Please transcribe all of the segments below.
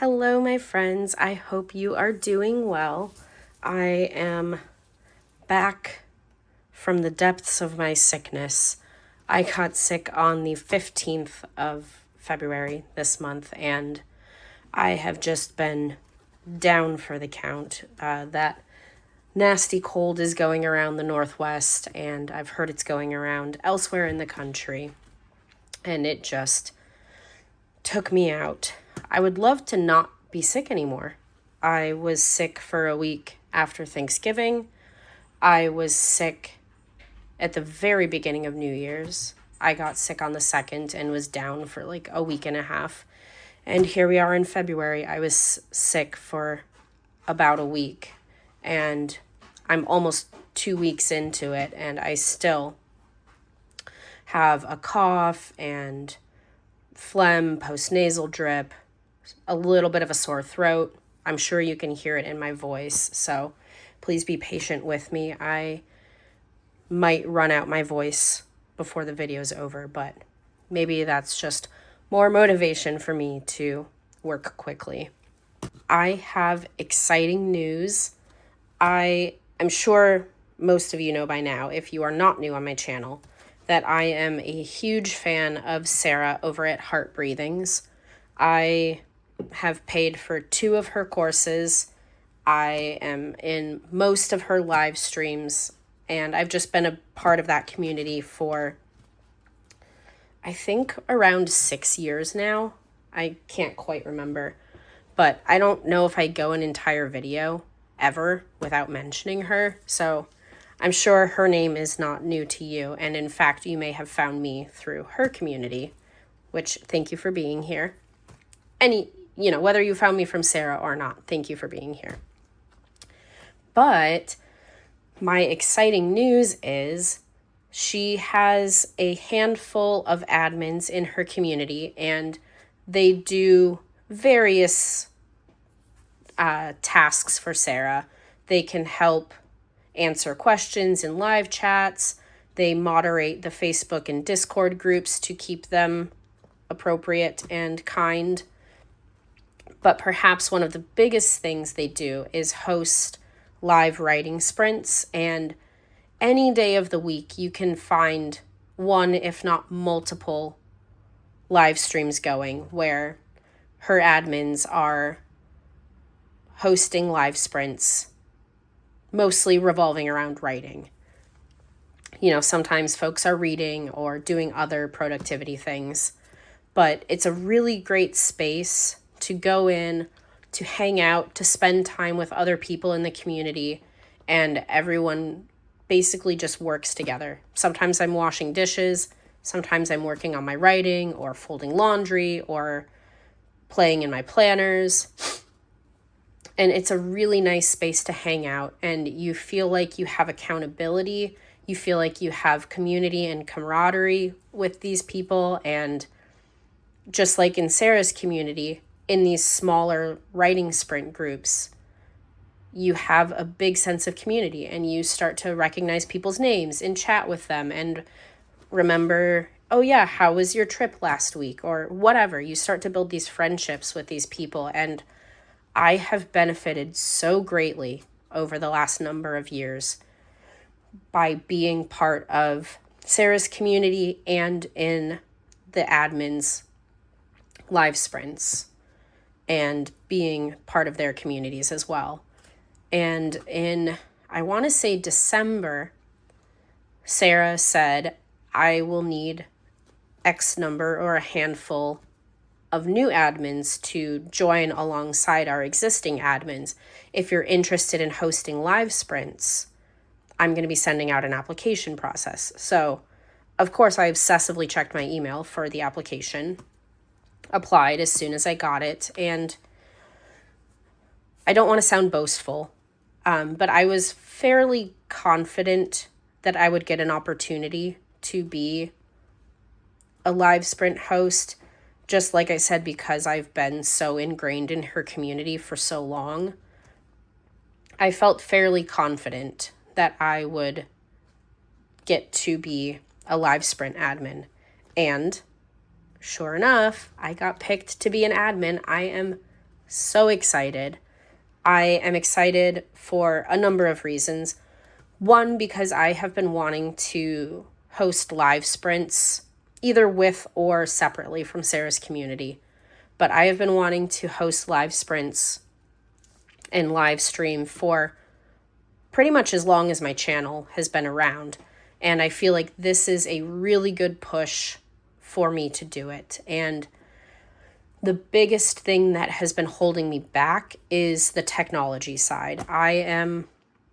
Hello, my friends. I hope you are doing well. I am back from the depths of my sickness. I got sick on the 15th of February this month, and I have just been down for the count. That nasty cold is going around the Northwest, and I've heard it's going around elsewhere in the country, and it just took me out. I would love to not be sick anymore. I was sick for a week after Thanksgiving. I was sick at the very beginning of New Year's. I got sick on the 2nd and was down for like a week and a half. And here we are in February. I was sick for about a week. And I'm almost 2 weeks into it. And I still have a cough and phlegm, postnasal drip, a little bit of a sore throat. I'm sure you can hear it in my voice, so please be patient with me. I might run out my voice before the video's over, but maybe that's just more motivation for me to work quickly. I have exciting news. I am sure most of you know by now, if you are not new on my channel, that I am a huge fan of Sarah over at Heart Breathings. I have paid for 2 of her courses. I am in most of her live streams, and I've just been a part of that community for, I think, around 6 years now. I can't quite remember, but I don't know if I go an entire video ever without mentioning her, so I'm sure her name is not new to you, and in fact, you may have found me through her community, which thank you for being here. Whether you found me from Sarah or not, thank you for being here. But my exciting news is she has a handful of admins in her community, and they do various tasks for Sarah. They can help answer questions in live chats. They moderate the Facebook and Discord groups to keep them appropriate and kind. But perhaps one of the biggest things they do is host live writing sprints. And any day of the week, you can find one, if not multiple, live streams going where her admins are hosting live sprints, mostly revolving around writing. Sometimes folks are reading or doing other productivity things, but it's a really great space to go in, to hang out, to spend time with other people in the community, and everyone basically just works together. Sometimes I'm washing dishes, sometimes I'm working on my writing or folding laundry or playing in my planners. And it's a really nice space to hang out, and you feel like you have accountability. You feel like you have community and camaraderie with these people. And just like in Sarah's community, in these smaller writing sprint groups, you have a big sense of community, and you start to recognize people's names and chat with them and remember, oh yeah, how was your trip last week or whatever. You start to build these friendships with these people, and I have benefited so greatly over the last number of years by being part of Sarah's community and in the admins' live sprints and being part of their communities as well. And in, I want to say December, Sarah said, I will need X number or a handful of new admins to join alongside our existing admins. If you're interested in hosting live sprints, I'm going to be sending out an application process. So, of course, I obsessively checked my email for the application, applied as soon as I got it, and I don't want to sound boastful, but I was fairly confident that I would get an opportunity to be a live sprint host. Just like I said, because I've been so ingrained in her community for so long, I felt fairly confident that I would get to be a live sprint admin. And sure enough, I got picked to be an admin. I am so excited. I am excited for a number of reasons. One, because I have been wanting to host live sprints, either with or separately from Sarah's community. But I have been wanting to host live sprints and live stream for pretty much as long as my channel has been around. And I feel like this is a really good push for me to do it. And the biggest thing that has been holding me back is the technology side.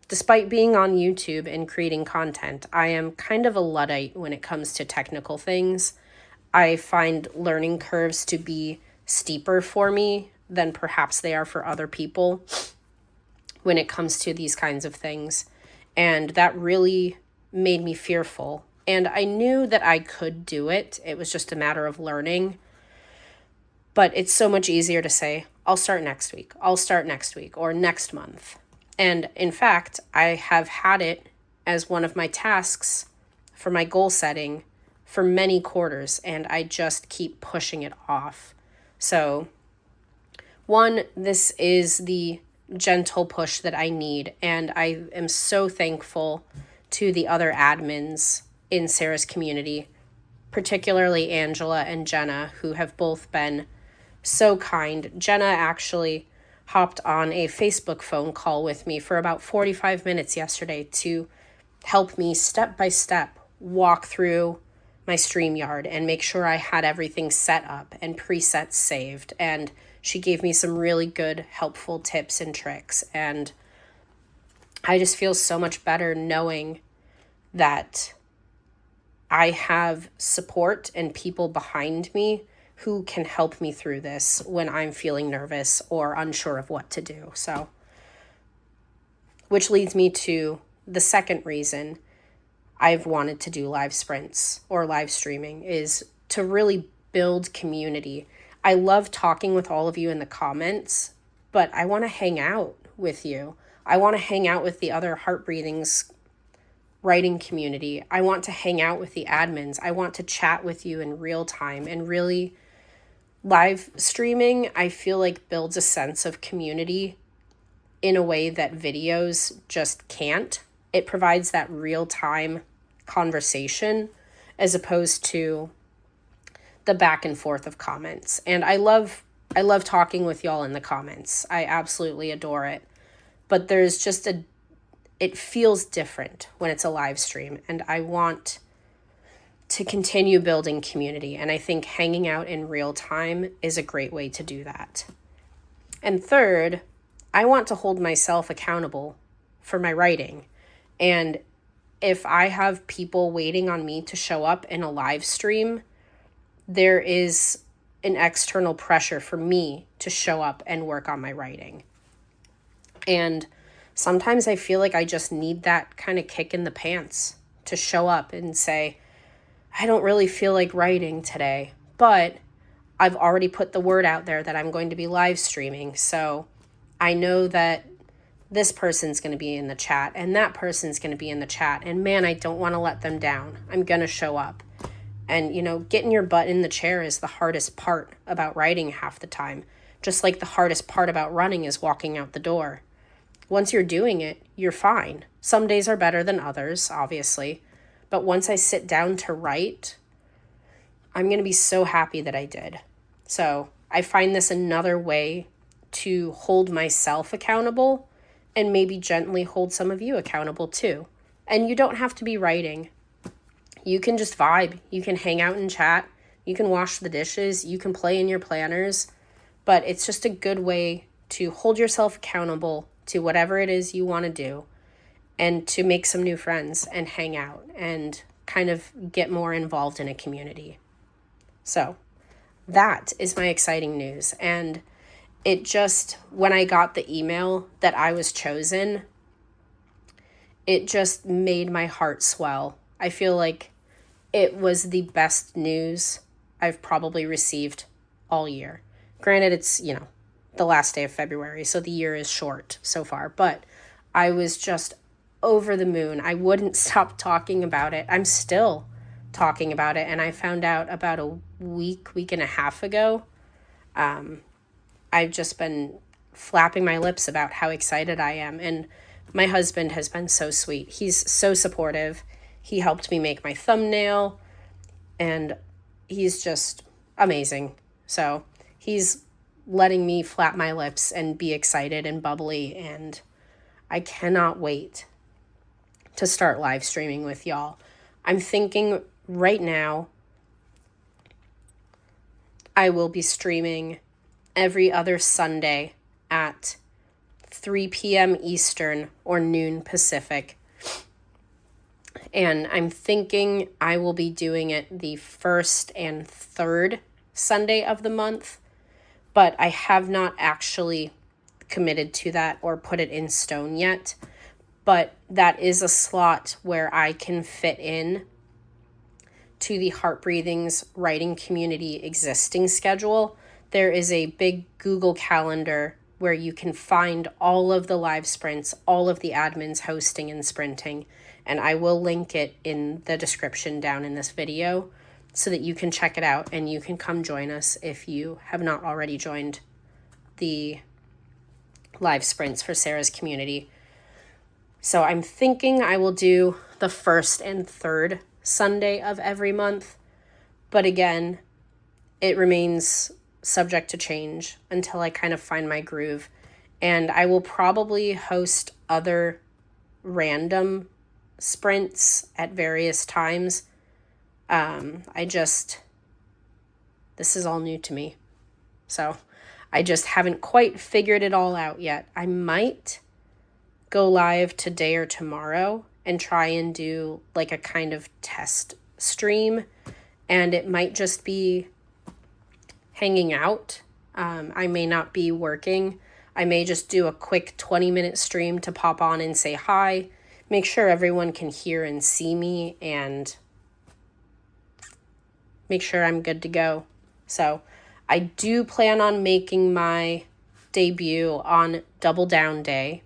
Despite being on YouTube and creating content, I am kind of a Luddite when it comes to technical things. I find learning curves to be steeper for me than perhaps they are for other people when it comes to these kinds of things. And that really made me fearful. And I knew that I could do it. It was just a matter of learning. But it's so much easier to say, I'll start next week, or next month. And in fact, I have had it as one of my tasks for my goal setting for many quarters, and I just keep pushing it off. So, one, this is the gentle push that I need, and I am so thankful to the other admins in Sarah's community, particularly Angela and Jenna, who have both been so kind. Jenna actually hopped on a Facebook phone call with me for about 45 minutes yesterday to help me step by step walk through my StreamYard and make sure I had everything set up and presets saved. And she gave me some really good, helpful tips and tricks. And I just feel so much better knowing that I have support and people behind me who can help me through this when I'm feeling nervous or unsure of what to do. So, which leads me to the second reason I've wanted to do live sprints or live streaming is to really build community. I love talking with all of you in the comments, but I want to hang out with you. I want to hang out with the other Heart Breathings writing community. I want to hang out with the admins. I want to chat with you in real time. And really, live streaming, I feel like, builds a sense of community in a way that videos just can't. It provides that real-time conversation as opposed to the back and forth of comments. And I love talking with y'all in the comments. I absolutely adore it. But there's just it feels different when it's a live stream, and I want to continue building community. And I think hanging out in real time is a great way to do that. And third, I want to hold myself accountable for my writing. And if I have people waiting on me to show up in a live stream, there is an external pressure for me to show up and work on my writing. And sometimes I feel like I just need that kind of kick in the pants to show up and say, I don't really feel like writing today, but I've already put the word out there that I'm going to be live streaming. So I know that this person's going to be in the chat and that person's going to be in the chat. And man, I don't want to let them down. I'm going to show up. And, getting your butt in the chair is the hardest part about writing half the time. Just like the hardest part about running is walking out the door. Once you're doing it, you're fine. Some days are better than others, obviously. But once I sit down to write, I'm going to be so happy that I did. So I find this another way to hold myself accountable and maybe gently hold some of you accountable too. And you don't have to be writing. You can just vibe. You can hang out and chat. You can wash the dishes. You can play in your planners. But it's just a good way to hold yourself accountable to whatever it is you want to do and to make some new friends and hang out and kind of get more involved in a community. So that is my exciting news. And it just, when I got the email that I was chosen, it just made my heart swell. I feel like it was the best news I've probably received all year. Granted, it's, the last day of February, so the year is short so far, but I was just over the moon. I wouldn't stop talking about it. I'm still talking about it, and I found out about a week and a half ago I've just been flapping my lips about how excited I am. And my husband has been so sweet. He's so supportive. He helped me make my thumbnail, and he's just amazing. So he's letting me flap my lips and be excited and bubbly, and I cannot wait to start live streaming with y'all. I'm thinking right now I will be streaming every other Sunday at 3 p.m. Eastern or noon Pacific. And I'm thinking I will be doing it the first and third Sunday of the month, but I have not actually committed to that or put it in stone yet. But that is a slot where I can fit in to the Heart Breathing's writing community existing schedule. There is a big Google Calendar where you can find all of the live sprints, all of the admins hosting and sprinting, and I will link it in the description down in this video so that you can check it out and you can come join us if you have not already joined the live sprints for Sarah's community. So I'm thinking I will do the first and third Sunday of every month, but again, it remains subject to change until I kind of find my groove. And I will probably host other random sprints at various times. This is all new to me. So I just haven't quite figured it all out yet. I might go live today or tomorrow and try and do like a kind of test stream. And it might just be hanging out. I may not be working. I may just do a quick 20-minute stream to pop on and say hi, make sure everyone can hear and see me, and make sure I'm good to go. So I do plan on making my debut on Double Down Day,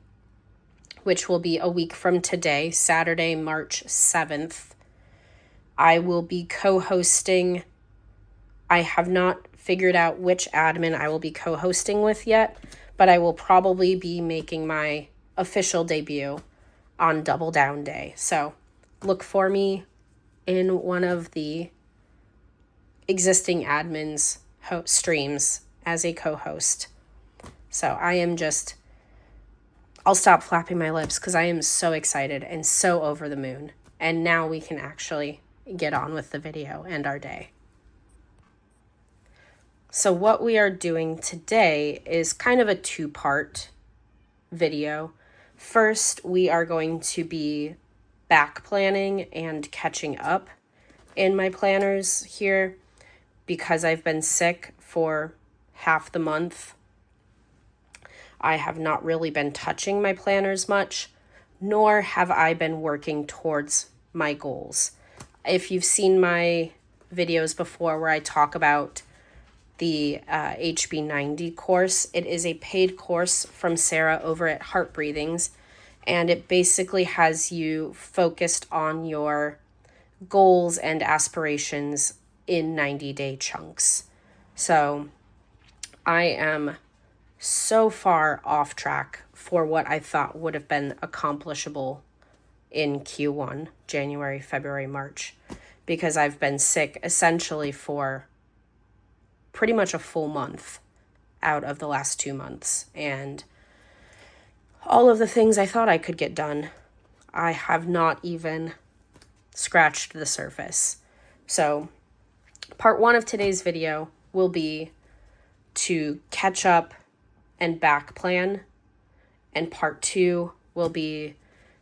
which will be a week from today, Saturday, March 7th. I will be co-hosting. I have not figured out which admin I will be co-hosting with yet, but I will probably be making my official debut on Double Down Day. So look for me in one of the existing admins' streams as a co-host. So I'll stop flapping my lips because I am so excited and so over the moon. And now we can actually get on with the video and our day. So what we are doing today is kind of a two-part video. First, we are going to be back planning and catching up in my planners here because I've been sick for half the month. I have not really been touching my planners much, nor have I been working towards my goals. If you've seen my videos before where I talk about the HB90 course, it is a paid course from Sarah over at Heart Breathings, and it basically has you focused on your goals and aspirations in 90-day chunks. So I am so far off track for what I thought would have been accomplishable in Q1, January, February, March, because I've been sick essentially for pretty much a full month out of the last 2 months. And all of the things I thought I could get done, I have not even scratched the surface. So part 1 of today's video will be to catch up and back plan, and part 2 will be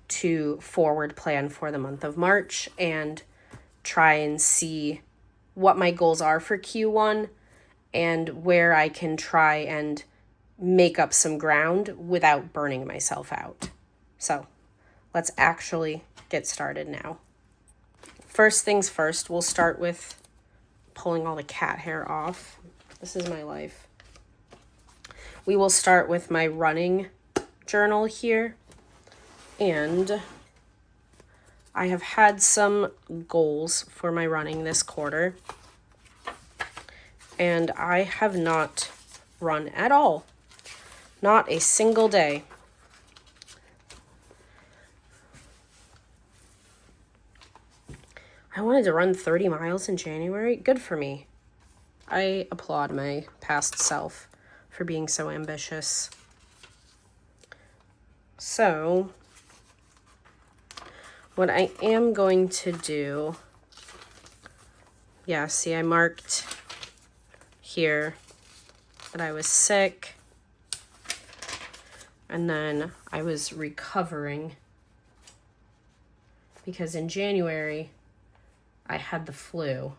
to forward plan for the month of March and try and see what my goals are for Q1 and where I can try and make up some ground without burning myself out. So let's actually get started now. First things first, we'll start with pulling all the cat hair off. This is my life. We will start with my running journal here. And I have had some goals for my running this quarter, and I have not run at all. Not a single day. I wanted to run 30 miles in January. Good for me. I applaud my past self for being so ambitious. So, what I am going to do, yeah, see, I marked here that I was sick, and then I was recovering because in January I had the flu.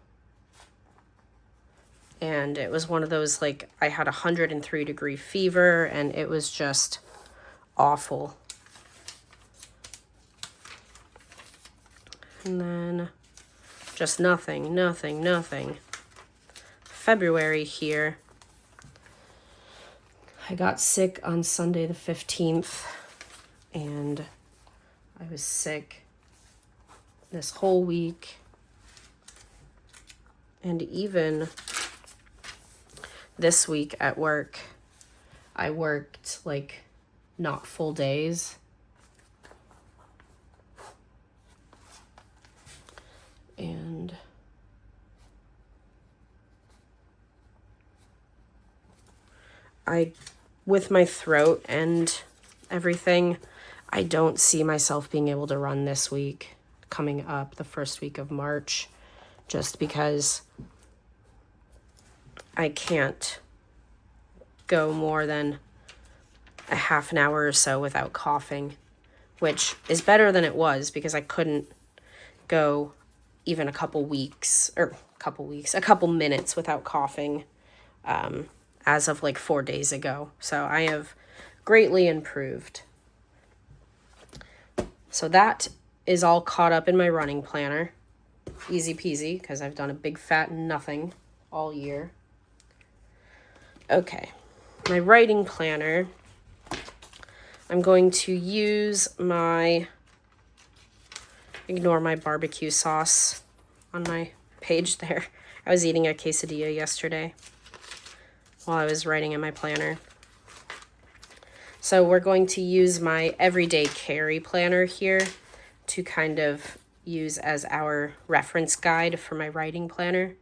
And it was one of those, like, I had 103-degree fever, and it was just awful. And then just nothing. February here, I got sick on Sunday the 15th, and I was sick this whole week. And even this week at work, I worked like not full days. And with my throat and everything, I don't see myself being able to run this week coming up, the first week of March, just because I can't go more than a half an hour or so without coughing, which is better than it was because I couldn't go even a couple minutes without coughing as of like 4 days ago. So I have greatly improved. So that is all caught up in my running planner. Easy peasy, because I've done a big fat nothing all year. Okay, my writing planner. I'm going to use my, ignore my barbecue sauce on my page there. I was eating a quesadilla yesterday while I was writing in my planner. So we're going to use my everyday carry planner here to kind of use as our reference guide for my writing planner.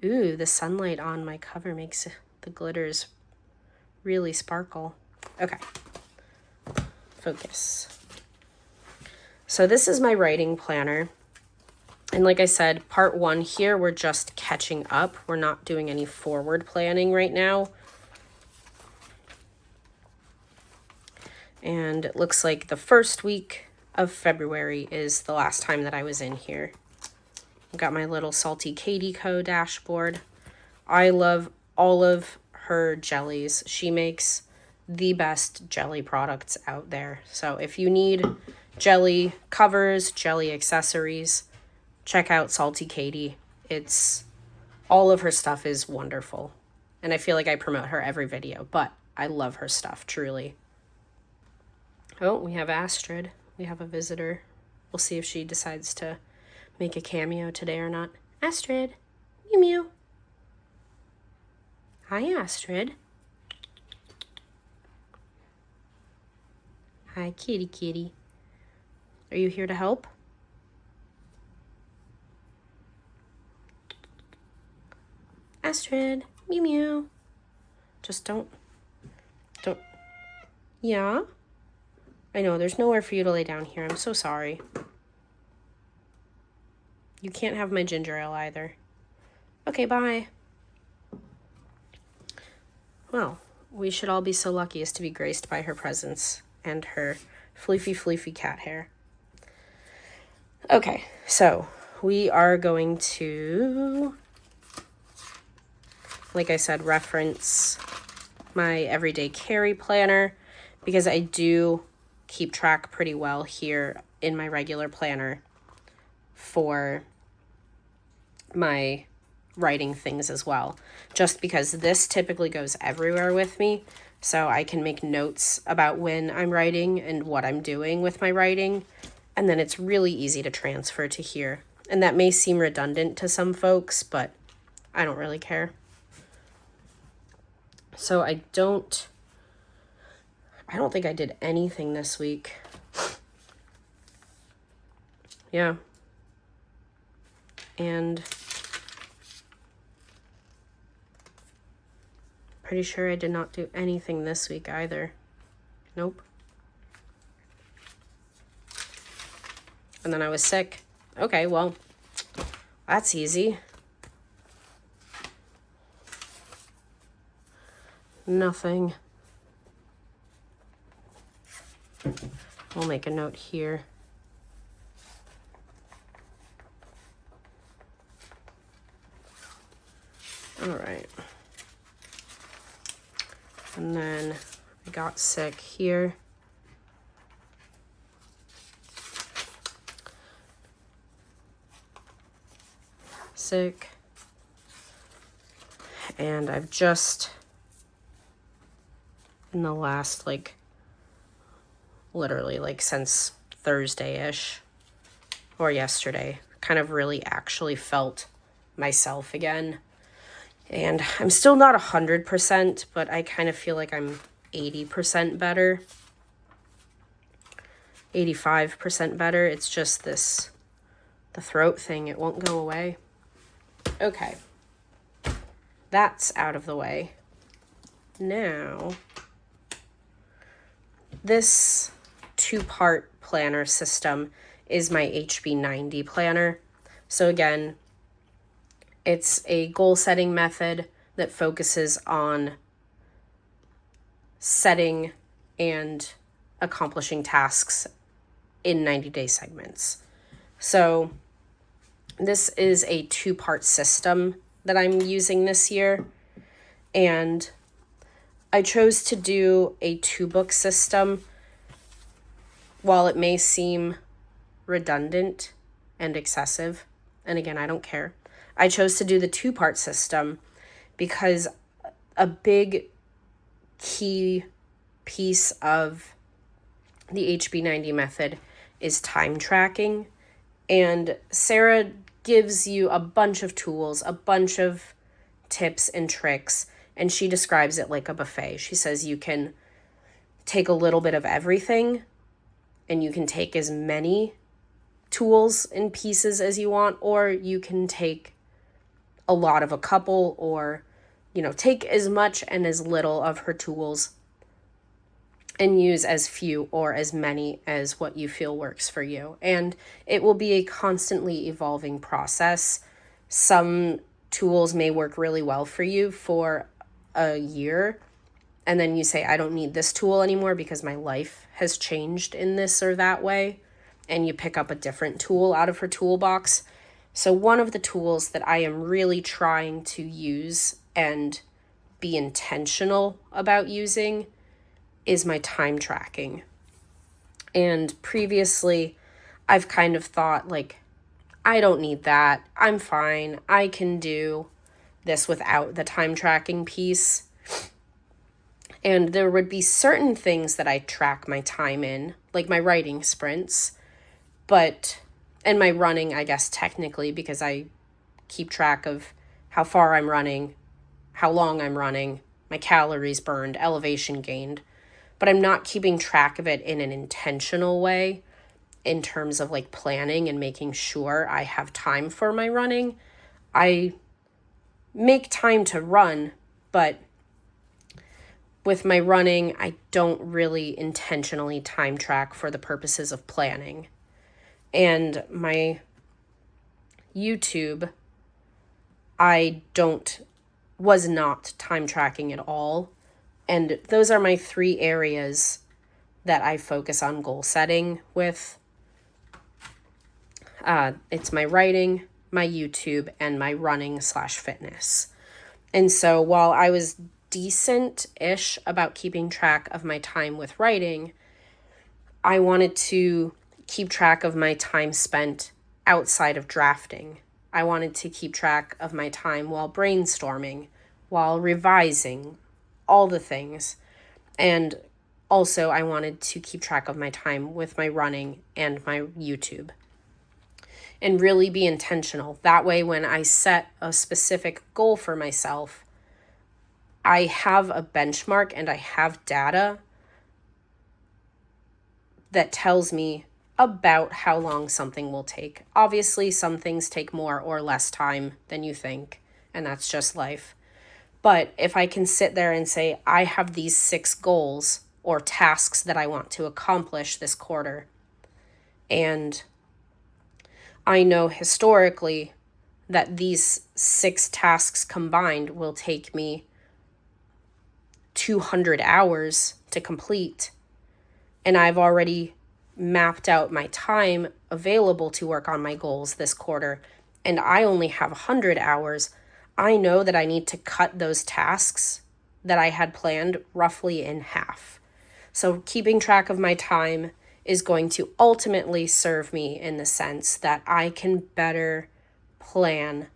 Ooh, the sunlight on my cover makes the glitters really sparkle. Okay, focus. So this is my writing planner. And like I said, part 1 here, we're just catching up. We're not doing any forward planning right now. And it looks like the first week of February is the last time that I was in here. I've got my little Salty Katie Co. dashboard. I love all of her jellies. She makes the best jelly products out there. So if you need jelly covers, jelly accessories, check out Salty Katie. All of her stuff is wonderful. And I feel like I promote her every video, but I love her stuff, truly. Oh, we have Astrid. We have a visitor. We'll see if she decides to make a cameo today or not. Astrid, mew mew. Hi, Astrid. Hi, kitty kitty. Are you here to help? Astrid, mew mew. Just don't. Yeah? I know, there's nowhere for you to lay down here. I'm so sorry. You can't have my ginger ale either. Okay, bye. Well, we should all be so lucky as to be graced by her presence and her fleefy cat hair. Okay, so we are going to, like I said, reference my everyday carry planner because I do keep track pretty well here in my regular planner for my writing things as well, just because this typically goes everywhere with me, so I can make notes about when I'm writing and what I'm doing with my writing, and then it's really easy to transfer to here. And that may seem redundant to some folks, but I don't really care. So I don't think I did anything this week. Yeah. And pretty sure I did not do anything this week either. Nope. And then I was sick. Okay, well, that's easy. Nothing. We'll make a note here. All right. And then I got sick here. Sick. And I've just, in the last, literally, since Thursday-ish, or yesterday, kind of really actually felt myself again. And I'm still not 100%, but I kind of feel like I'm 80% better. 85% better. It's just the throat thing. It won't go away. Okay. That's out of the way. Now, this 2-part planner system is my HB90 planner. So again, it's a goal setting method that focuses on setting and accomplishing tasks in 90-day segments. So this is a 2-part system that I'm using this year. And I chose to do a 2-book system. While it may seem redundant and excessive, and again, I don't care, I chose to do the 2-part system because a big key piece of the HB90 method is time tracking. And Sarah gives you a bunch of tools, a bunch of tips and tricks, and she describes it like a buffet. She says you can take a little bit of everything, and you can take as many tools and pieces as you want, or you can take a lot of a couple, or, take as much and as little of her tools and use as few or as many as what you feel works for you. And it will be a constantly evolving process. Some tools may work really well for you for a year, and then you say, I don't need this tool anymore because my life has changed in this or that way, and you pick up a different tool out of her toolbox. So one of the tools that I am really trying to use and be intentional about using is my time tracking. And previously, I've kind of thought, I don't need that. I'm fine. I can do this without the time tracking piece. And there would be certain things that I track my time in, like my writing sprints, and my running, I guess, technically, because I keep track of how far I'm running, how long I'm running, my calories burned, elevation gained. But I'm not keeping track of it in an intentional way in terms of planning and making sure I have time for my running. I make time to run, but with my running, I don't really intentionally time track for the purposes of planning. And my YouTube, I was not time tracking at all. And those are my 3 areas that I focus on goal setting with. It's my writing, my YouTube, and my running/fitness. And so while I was decent-ish about keeping track of my time with writing, I wanted to keep track of my time spent outside of drafting. I wanted to keep track of my time while brainstorming, while revising, all the things. And also I wanted to keep track of my time with my running and my YouTube. And really be intentional. That way, when I set a specific goal for myself, I have a benchmark and I have data that tells me about how long something will take. Obviously, some things take more or less time than you think, and that's just life. But if I can sit there and say, I have these 6 goals or tasks that I want to accomplish this quarter, and I know historically that these 6 tasks combined will take me 200 hours to complete, and I've already mapped out my time available to work on my goals this quarter, and I only have 100 hours, I know that I need to cut those tasks that I had planned roughly in half. So keeping track of my time is going to ultimately serve me in the sense that I can better plan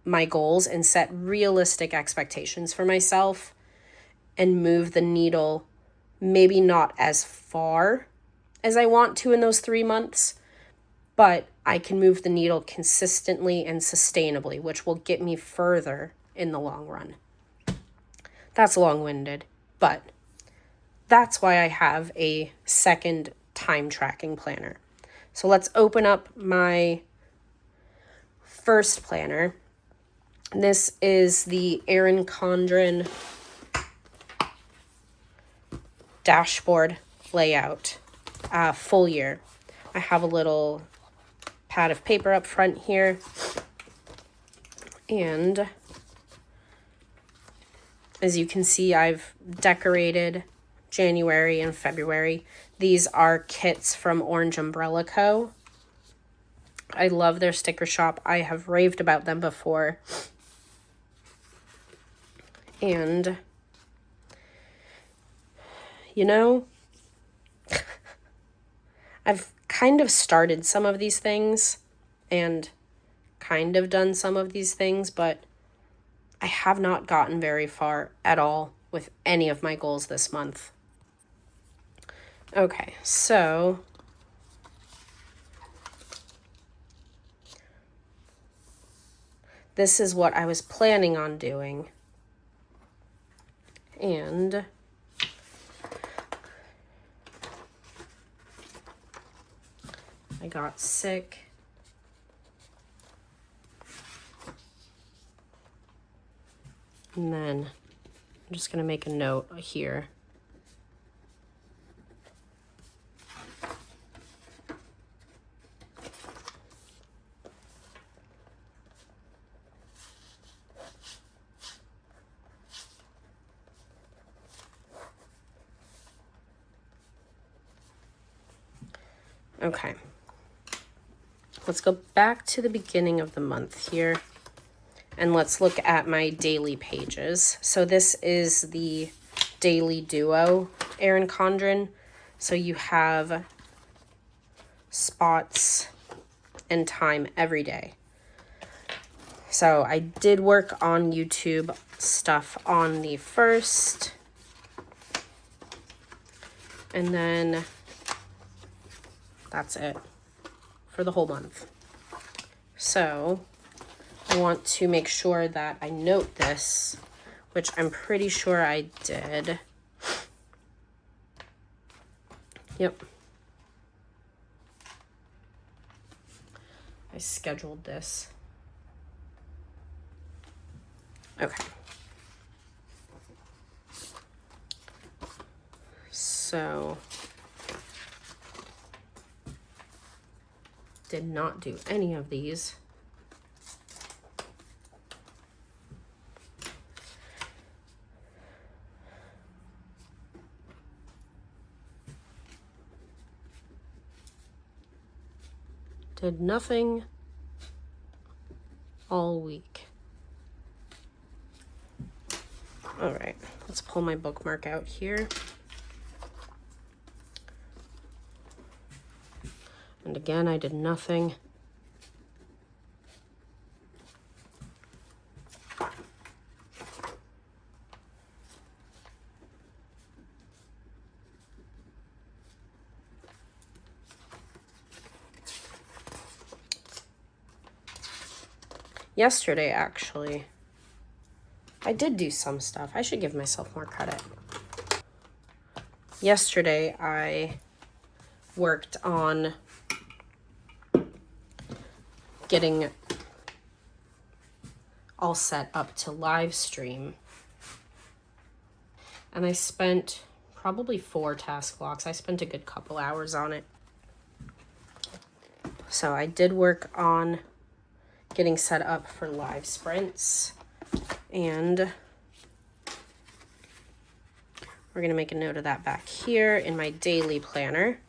my goals and set realistic expectations for myself and move the needle maybe not as far as I want to in those 3 months, but I can move the needle consistently and sustainably, which will get me further in the long run. That's long-winded, but that's why I have a second time tracking planner. So let's open up my first planner. This is the Erin Condren dashboard layout, full year. I have a little pad of paper up front here, and as you can see, I've decorated January and February. These are kits from Orange Umbrella Co. I love their sticker shop. I have raved about them before. And, you know, I've kind of started some of these things and kind of done some of these things, but I have not gotten very far at all with any of my goals this month. Okay, so this is what I was planning on doing. And I got sick. And then I'm just going to make a note here. Okay. Let's go back to the beginning of the month here. And let's look at my daily pages. So this is the Daily Duo Erin Condren. So you have spots and time every day. So I did work on YouTube stuff on the 1st. And then that's it for the whole month. So I want to make sure that I note this, which I'm pretty sure I did. Yep. I scheduled this. Okay. So did not do any of these. Did nothing all week. All right, let's pull my bookmark out here. And again, I did nothing. Yesterday, actually, I I did do some stuff. I should give myself more credit. Yesterday, I worked on getting all set up to live stream. And I spent probably 4 task blocks. I spent a good couple hours on it. So I did work on getting set up for live sprints. And we're going to make a note of that back here in my daily planner.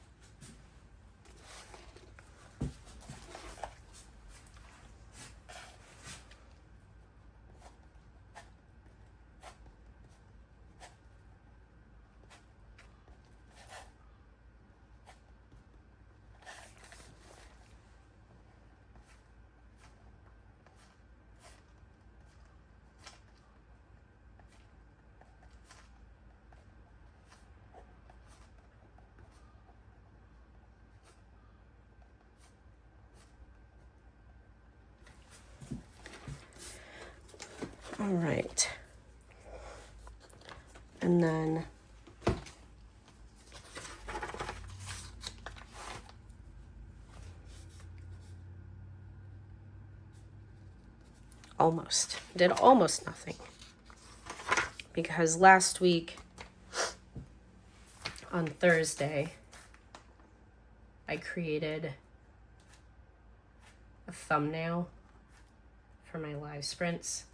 All right. And then did almost nothing, because last week on Thursday I created a thumbnail for my live sprints,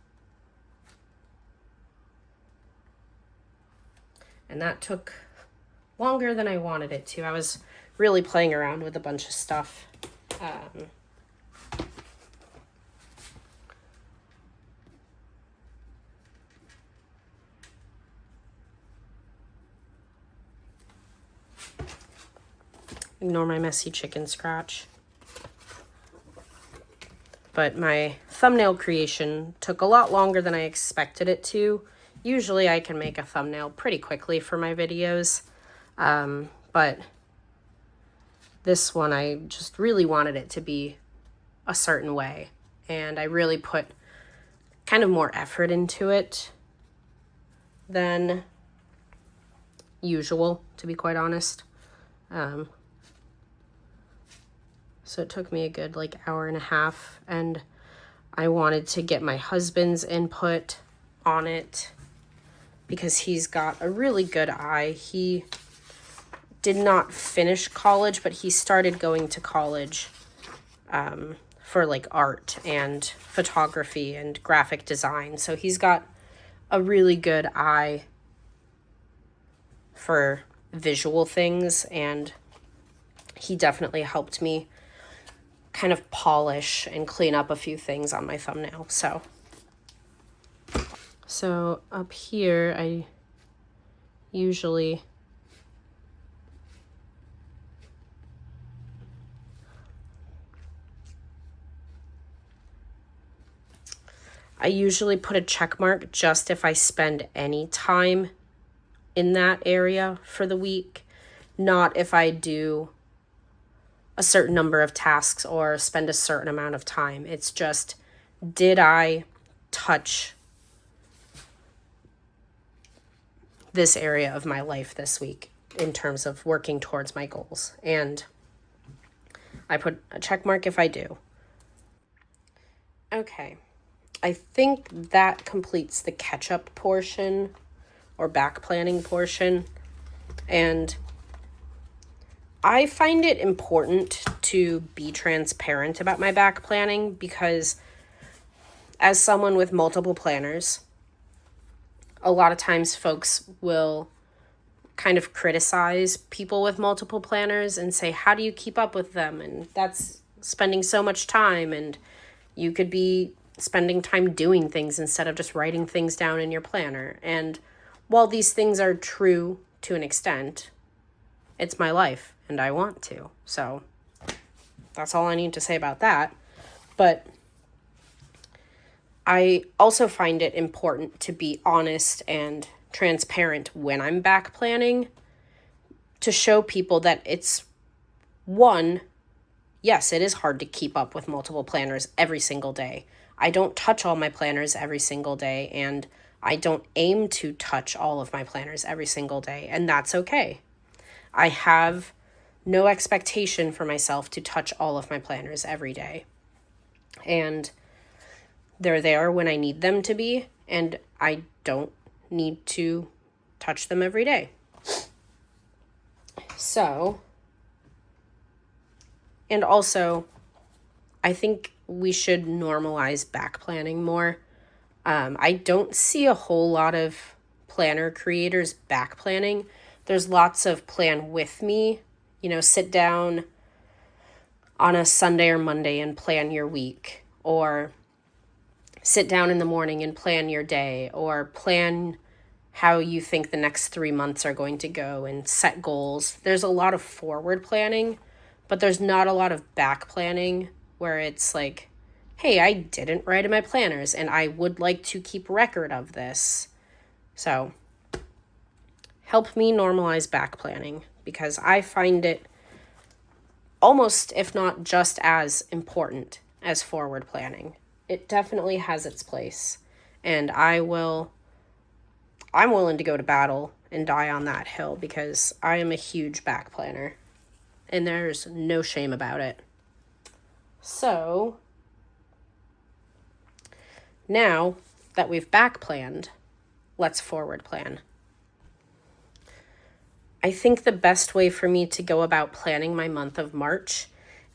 and that took longer than I wanted it to. I was really playing around with a bunch of stuff. Ignore my messy chicken scratch. But my thumbnail creation took a lot longer than I expected it to. Usually I can make a thumbnail pretty quickly for my videos, but this one I just really wanted it to be a certain way, and I really put kind of more effort into it than usual, to be quite honest. So it took me a good hour and a half, and I wanted to get my husband's input on it because he's got a really good eye. He did not finish college, but he started going to college for art and photography and graphic design. So he's got a really good eye for visual things, and he definitely helped me kind of polish and clean up a few things on my thumbnail. So up here, I usually put a check mark just if I spend any time in that area for the week, not if I do a certain number of tasks or spend a certain amount of time. It's just, did I touch this area of my life this week in terms of working towards my goals? And I put a check mark if I do. Okay, I think that completes the catch-up portion or back planning portion. And I find it important to be transparent about my back planning because as someone with multiple planners, a lot of times folks will kind of criticize people with multiple planners and say, how do you keep up with them? And that's spending so much time, and you could be spending time doing things instead of just writing things down in your planner. And while these things are true to an extent, it's my life and I want to. So that's all I need to say about that. But I also find it important to be honest and transparent when I'm back planning, to show people that it's one, yes, it is hard to keep up with multiple planners every single day. I don't touch all my planners every single day, and I don't aim to touch all of my planners every single day, and that's okay. I have no expectation for myself to touch all of my planners every day. And they're there when I need them to be, and I don't need to touch them every day. So, and also, I think we should normalize back planning more. I don't see a whole lot of planner creators back planning. There's lots of plan with me, sit down on a Sunday or Monday and plan your week, or sit down in the morning and plan your day, or plan how you think the next 3 months are going to go and set goals. There's a lot of forward planning, but there's not a lot of back planning where it's like, hey, I didn't write in my planners and I would like to keep record of this. So help me normalize back planning, because I find it almost, if not just as important as forward planning. It definitely has its place, and I'm willing to go to battle and die on that hill, because I am a huge back planner and there's no shame about it. So now that we've back planned, let's forward plan. I think the best way for me to go about planning my month of March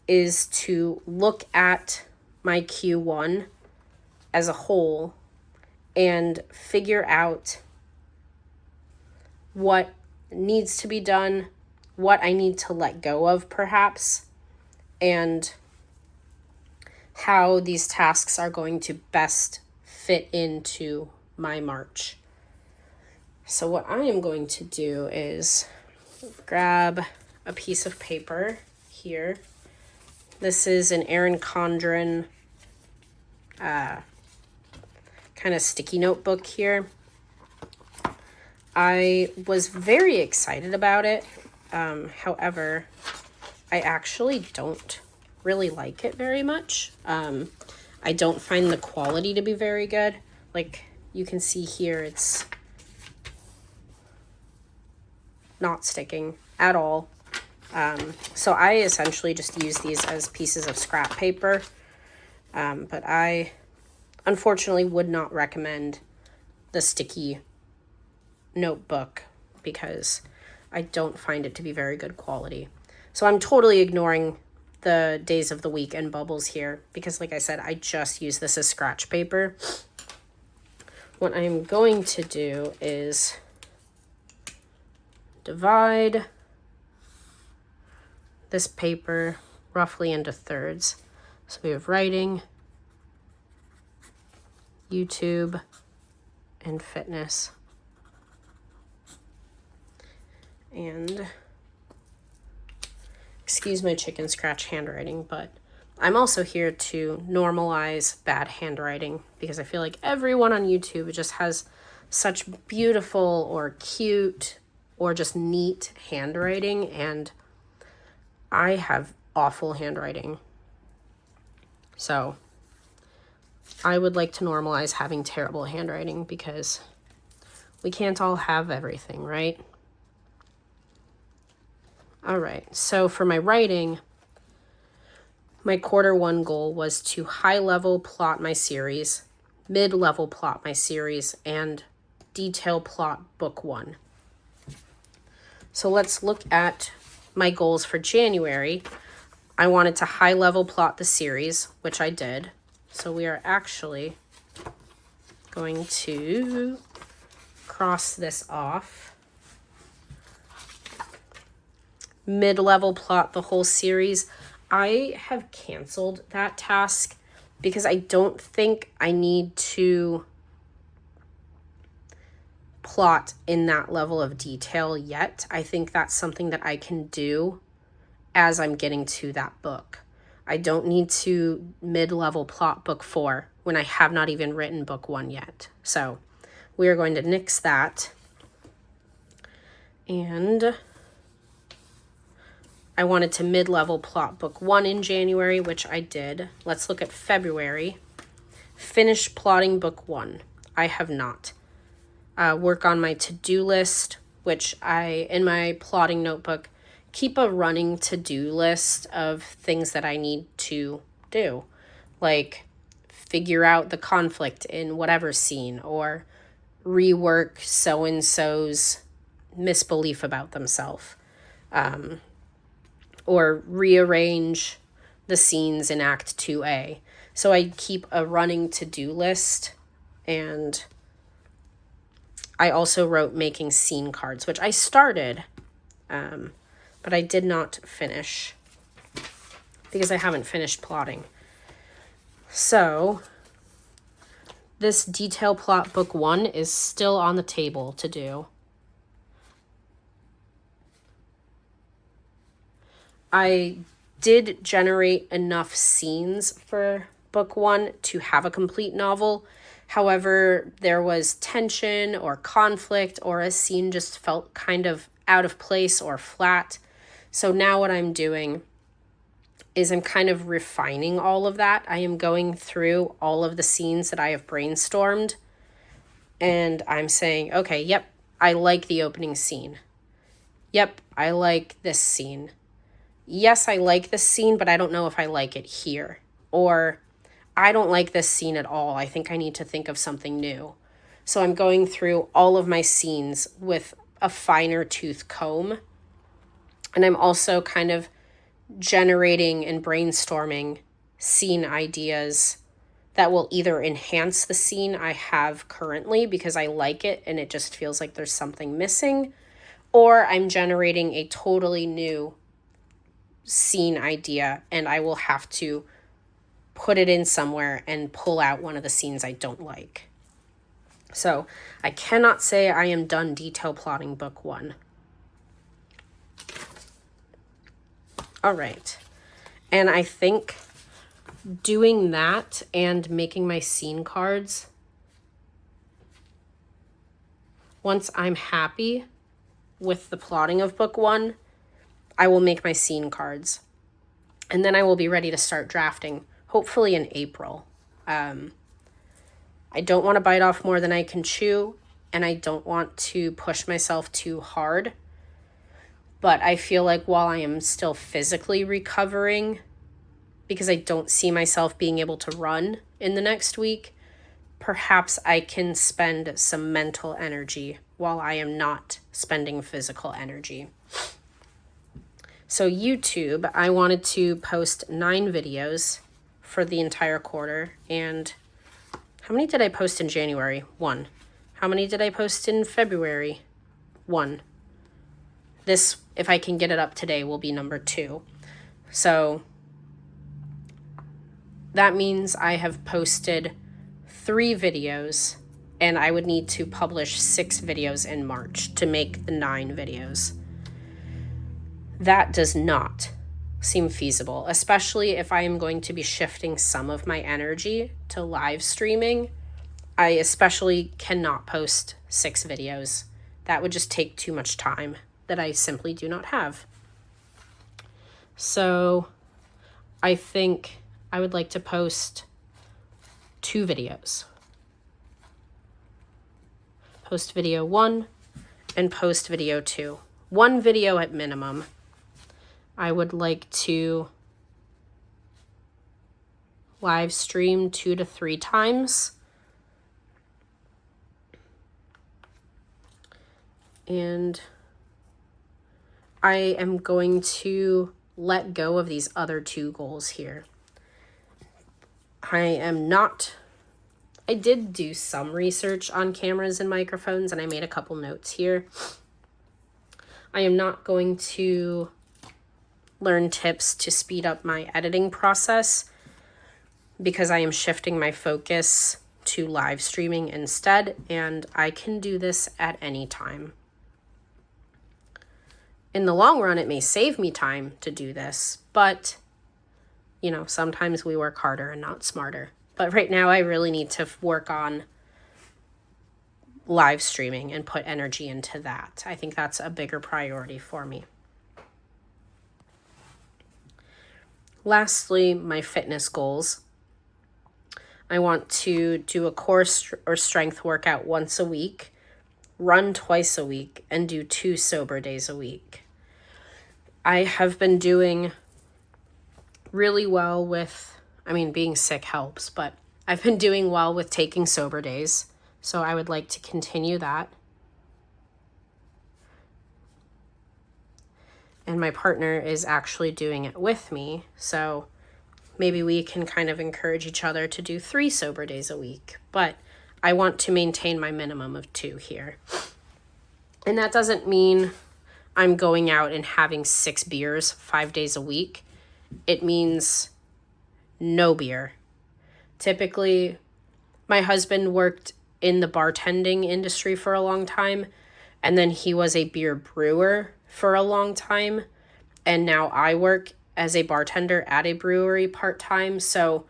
is to look at my Q1 as a whole and figure out what needs to be done, what I need to let go of perhaps, and how these tasks are going to best fit into my March. So what I am going to do is grab a piece of paper here. This is an Erin Condren kind of sticky notebook here. I was very excited about it. However, I actually don't really like it very much. I don't find the quality to be very good. Like you can see here, it's not sticking at all. So I essentially just use these as pieces of scrap paper. But I unfortunately would not recommend the sticky notebook because I don't find it to be very good quality. So I'm totally ignoring the days of the week and bubbles here because, like I said, I just use this as scratch paper. What I'm going to do is divide this paper roughly into thirds. So we have writing, YouTube, and fitness. And excuse my chicken scratch handwriting, but I'm also here to normalize bad handwriting because I feel like everyone on YouTube just has such beautiful or cute or just neat handwriting, and I have awful handwriting. So I would like to normalize having terrible handwriting because we can't all have everything, right? All right, so for my writing, my Q1 goal was to high-level plot my series, mid-level plot my series, and detail plot book 1. So let's look at my goals for January. I wanted to high-level plot the series, which I did. So we are actually going to cross this off. Mid-level plot the whole series. I have canceled that task because I don't think I need to plot in that level of detail yet. I think that's something that I can do as I'm getting to that book. I don't need to mid-level plot book 4 when I have not even written book 1 yet. So we are going to nix that. And I wanted to mid-level plot book 1 in January, which I did. Let's look at February. Finish plotting book 1. I have not. work on my to-do list, which in my plotting notebook, keep a running to-do list of things that I need to do. Like figure out the conflict in whatever scene, or rework so-and-so's misbelief about themselves, or rearrange the scenes in Act 2A. So I keep a running to-do list, and I also wrote making scene cards, which I started, but I did not finish because I haven't finished plotting. So this detail plot book 1 is still on the table to do. I did generate enough scenes for book 1 to have a complete novel. However, there was tension or conflict, or a scene just felt kind of out of place or flat. So now what I'm doing is I'm kind of refining all of that. I am going through all of the scenes that I have brainstormed, and I'm saying, okay, yep, I like the opening scene. Yep, I like this scene. Yes, I like this scene, but I don't know if I like it here. Or I don't like this scene at all. I think I need to think of something new. So I'm going through all of my scenes with a finer tooth comb. And I'm also kind of generating and brainstorming scene ideas that will either enhance the scene I have currently because I like it and it just feels like there's something missing, or I'm generating a totally new scene idea and I will have to put it in somewhere and pull out one of the scenes I don't like. So I cannot say I am done detail plotting book 1. All right. And I think doing that and making my scene cards, once I'm happy with the plotting of book 1, I will make my scene cards. And then I will be ready to start drafting, hopefully in April. I don't want to bite off more than I can chew, and I don't want to push myself too hard. But I feel like while I am still physically recovering, because I don't see myself being able to run in the next week, perhaps I can spend some mental energy while I am not spending physical energy. So YouTube, I wanted to post 9 videos for the entire quarter. And how many did I post in January? 1. How many did I post in February? 1. This, if I can get it up today, will be number 2. So that means I have posted 3 videos, and I would need to publish 6 videos in March to make the 9 videos. That does not seem feasible, especially if I am going to be shifting some of my energy to live streaming. I especially cannot post 6 videos. That would just take too much time that I simply do not have. So I think I would like to post 2 videos. Post video 1 and post video 2. 1 video at minimum. I would like to live stream 2 to 3 times. And I am going to let go of these other 2 goals here. I did do some research on cameras and microphones, and I made a couple notes here. I am not going to learn tips to speed up my editing process because I am shifting my focus to live streaming instead, and I can do this at any time. In the long run, it may save me time to do this, but sometimes we work harder and not smarter. But right now I really need to work on live streaming and put energy into that. I think that's a bigger priority for me. Lastly, my fitness goals. I want to do a core or strength workout once a week run twice a week and do 2 sober days a week. I have been doing really well with, being sick helps, but I've been doing well with taking sober days. So I would like to continue that. And my partner is actually doing it with me. So maybe we can kind of encourage each other to do 3 sober days a week. But I want to maintain my minimum of 2 here. And that doesn't mean I'm going out and having 6 beers 5 days a week. It means no beer. Typically, my husband worked in the bartending industry for a long time, and then he was a beer brewer for a long time, and now I work as a bartender at a brewery part-time. So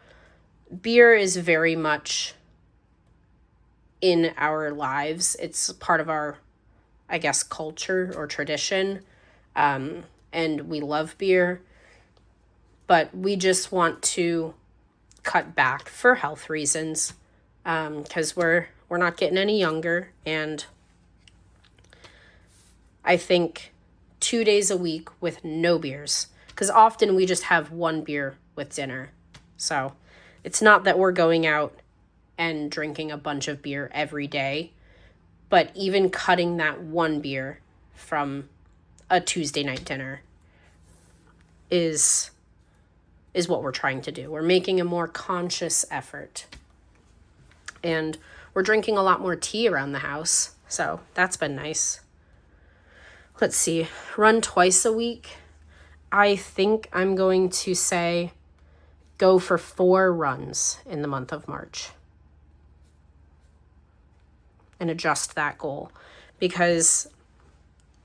beer is very much in our lives. It's part of our, I guess, culture or tradition, and we love beer, but we just want to cut back for health reasons, because we're not getting any younger, and I think 2 days a week with no beers, because often we just have 1 beer with dinner. So it's not that we're going out and drinking a bunch of beer every day, but even cutting that 1 beer from a Tuesday night dinner is what we're trying to do. We're making a more conscious effort. And we're drinking a lot more tea around the house, so that's been nice. Let's see, run twice a week. I think I'm going to say go for 4 runs in the month of March and adjust that goal, because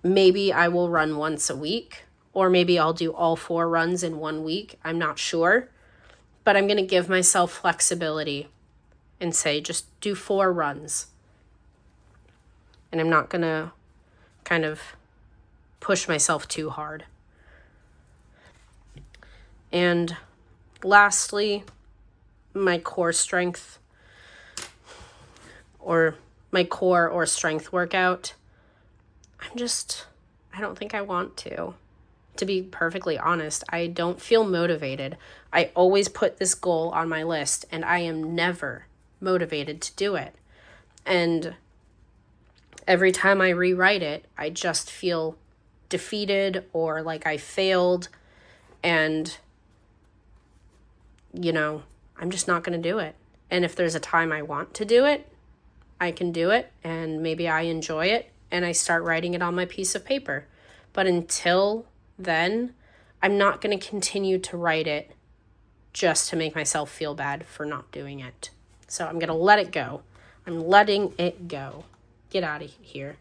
maybe I will run once a week, or maybe I'll do all 4 runs in 1 week. I'm not sure, but I'm going to give myself flexibility and say just do 4 runs. And I'm not going to kind of push myself too hard. And lastly, my core strength or strength workout. I don't think I want to. To be perfectly honest, I don't feel motivated. I always put this goal on my list and I am never motivated to do it. And every time I rewrite it, I just feel defeated or like I failed, and I'm just not going to do it. And if there's a time I want to do it, I can do it, and maybe I enjoy it and I start writing it on my piece of paper. But until then, I'm not going to continue to write it just to make myself feel bad for not doing it. So I'm going to let it go. I'm letting it go. Get out of here.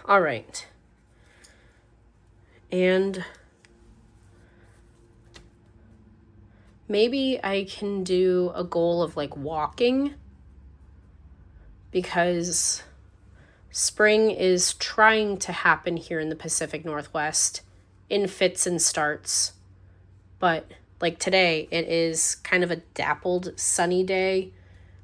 All right. And maybe I can do a goal of like walking, because spring is trying to happen here in the Pacific Northwest in fits and starts. But like today, it is kind of a dappled sunny day.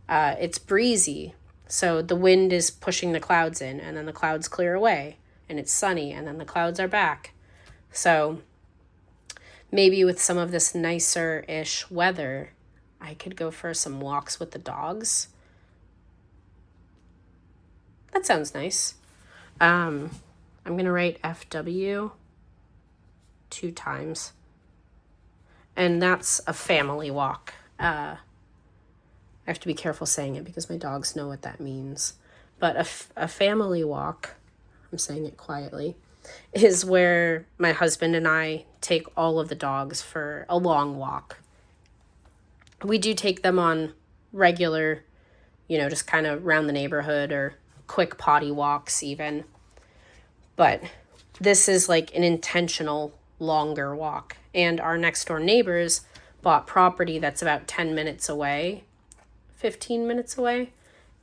It's breezy. So the wind is pushing the clouds in, and then the clouds clear away and it's sunny, and then the clouds are back. So maybe with some of this nicer-ish weather, I could go for some walks with the dogs. That sounds nice. I'm going to write FW 2 times. And that's a family walk. I have to be careful saying it because my dogs know what that means. But a family walk, I'm saying it quietly, is where my husband and I take all of the dogs for a long walk. We do take them on regular, just kind of around the neighborhood or quick potty walks even. But this is like an intentional longer walk. And our next door neighbors bought property that's about 10 minutes away, 15 minutes away.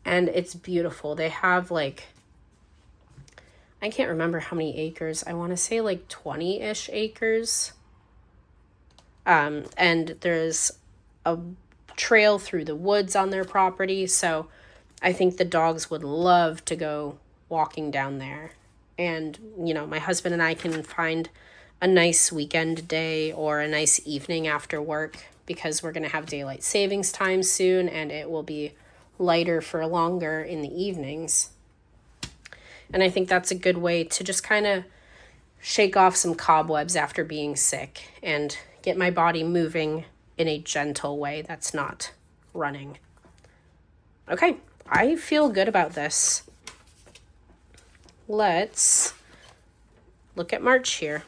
And it's beautiful. They have I can't remember how many acres. I want to say 20-ish acres. And there's a trail through the woods on their property. So I think the dogs would love to go walking down there. And, you know, my husband and I can find a nice weekend day or a nice evening after work because we're going to have daylight savings time soon and it will be lighter for longer in the evenings. And I think that's a good way to just kind of shake off some cobwebs after being sick and get my body moving in a gentle way that's not running. Okay, I feel good about this. Let's look at March here.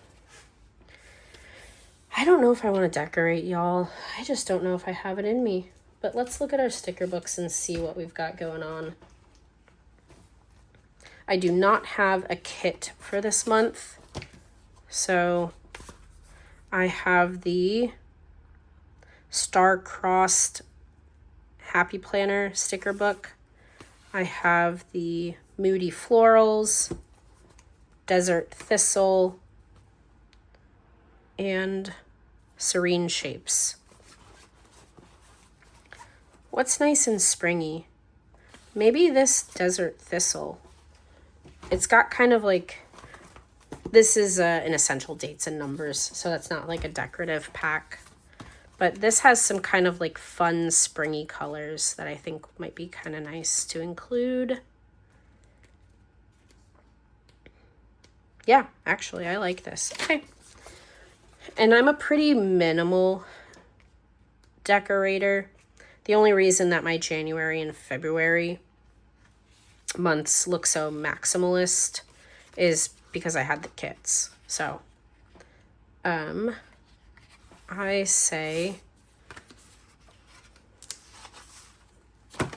I don't know if I want to decorate, y'all. I just don't know if I have it in me. But let's look at our sticker books and see what we've got going on. I do not have a kit for this month. So I have the star-crossed Happy Planner sticker book. I have the Moody Florals, Desert Thistle, and Serene Shapes. What's nice and springy? Maybe this Desert Thistle. It's got kind of like, this is an essential dates and numbers, so that's not like a decorative pack. But this has some kind of like fun springy colors that I think might be kind of nice to include. Yeah, actually, I like this. Okay. And I'm a pretty minimal decorator. The only reason that my January and February months look so maximalist is because I had the kits. So, I say I'm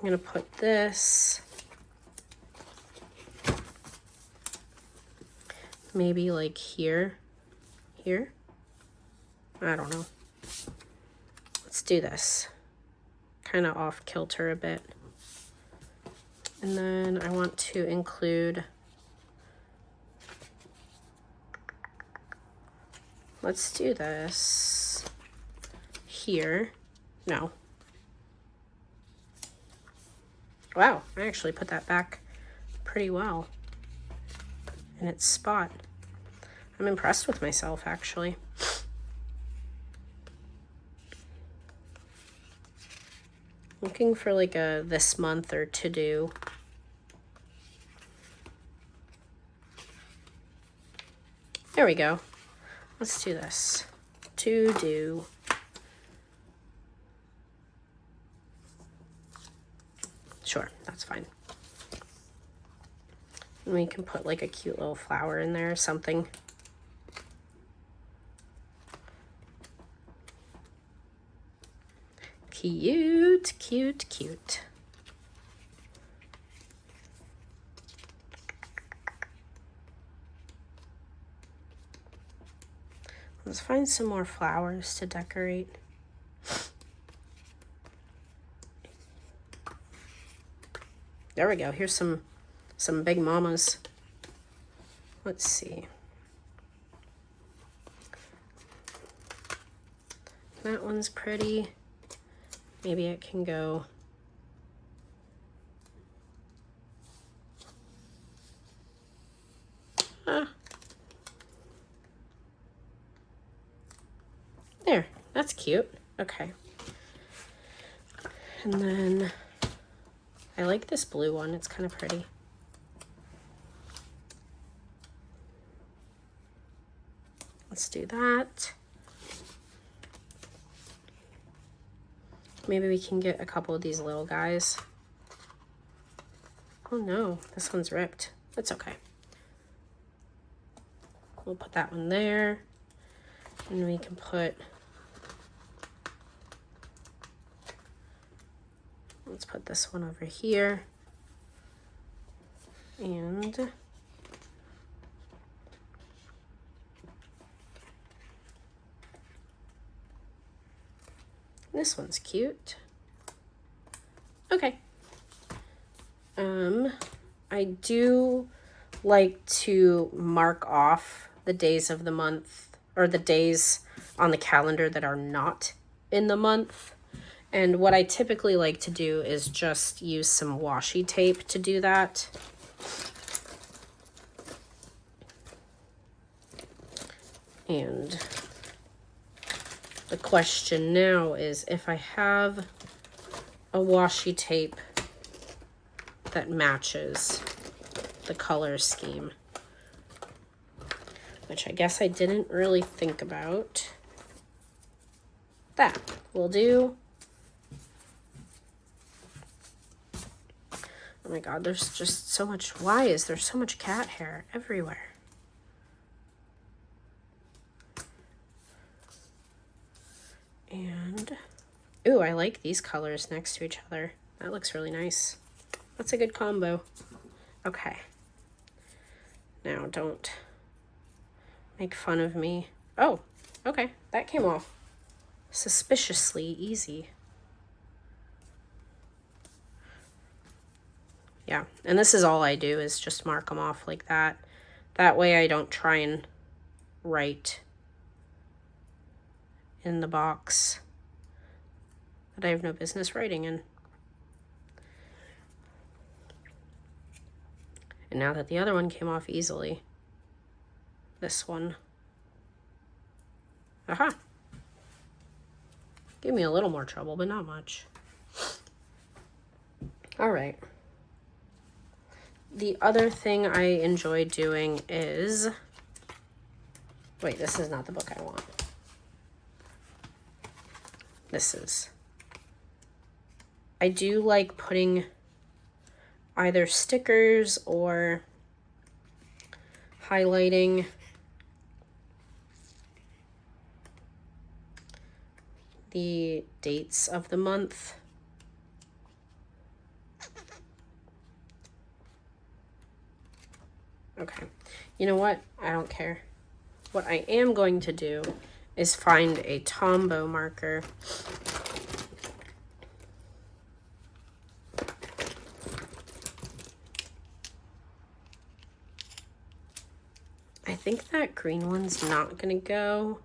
gonna put this maybe like here. I don't know. Let's do this. Kind of off kilter a bit. And then I want to include, let's do this here. No. Wow, I actually put that back pretty well in its spot. I'm impressed with myself, actually. Looking for like a this month or to do. There we go. Let's do this. To do. Sure, that's fine. And we can put like a cute little flower in there or something. Cute, cute, cute. Let's find some more flowers to decorate. There we go. Here's some big mamas. Let's see. That one's pretty. Maybe it can go. There, that's cute. Okay. And then I like this blue one. It's kind of pretty. Let's do that. Maybe we can get a couple of these little guys. Oh no, this one's ripped. That's okay. We'll put that one there. And we can put, let's put this one over here. And this one's cute. Okay. I do like to mark off the days of the month or the days on the calendar that are not in the month. And what I typically like to do is just use some washi tape to do that. And the question now is if I have a washi tape that matches the color scheme, which I guess I didn't really think about. That will do. Oh my god, there's just so much. Why is there so much cat hair everywhere? And, ooh, I like these colors next to each other. That looks really nice. That's a good combo. Okay. Now, don't make fun of me. Oh, okay, that came off suspiciously easy. Yeah, and this is all I do is just mark them off like that. That way I don't try and write in the box that I have no business writing in. And now that the other one came off easily, this one, aha, gave me a little more trouble, but not much. All right. The other thing I enjoy doing is, wait, this is not the book I want. This is. I do like putting either stickers or highlighting the dates of the month. Okay, you know what? I don't care. What I am going to do is find a Tombow marker. I think that green one's not gonna go,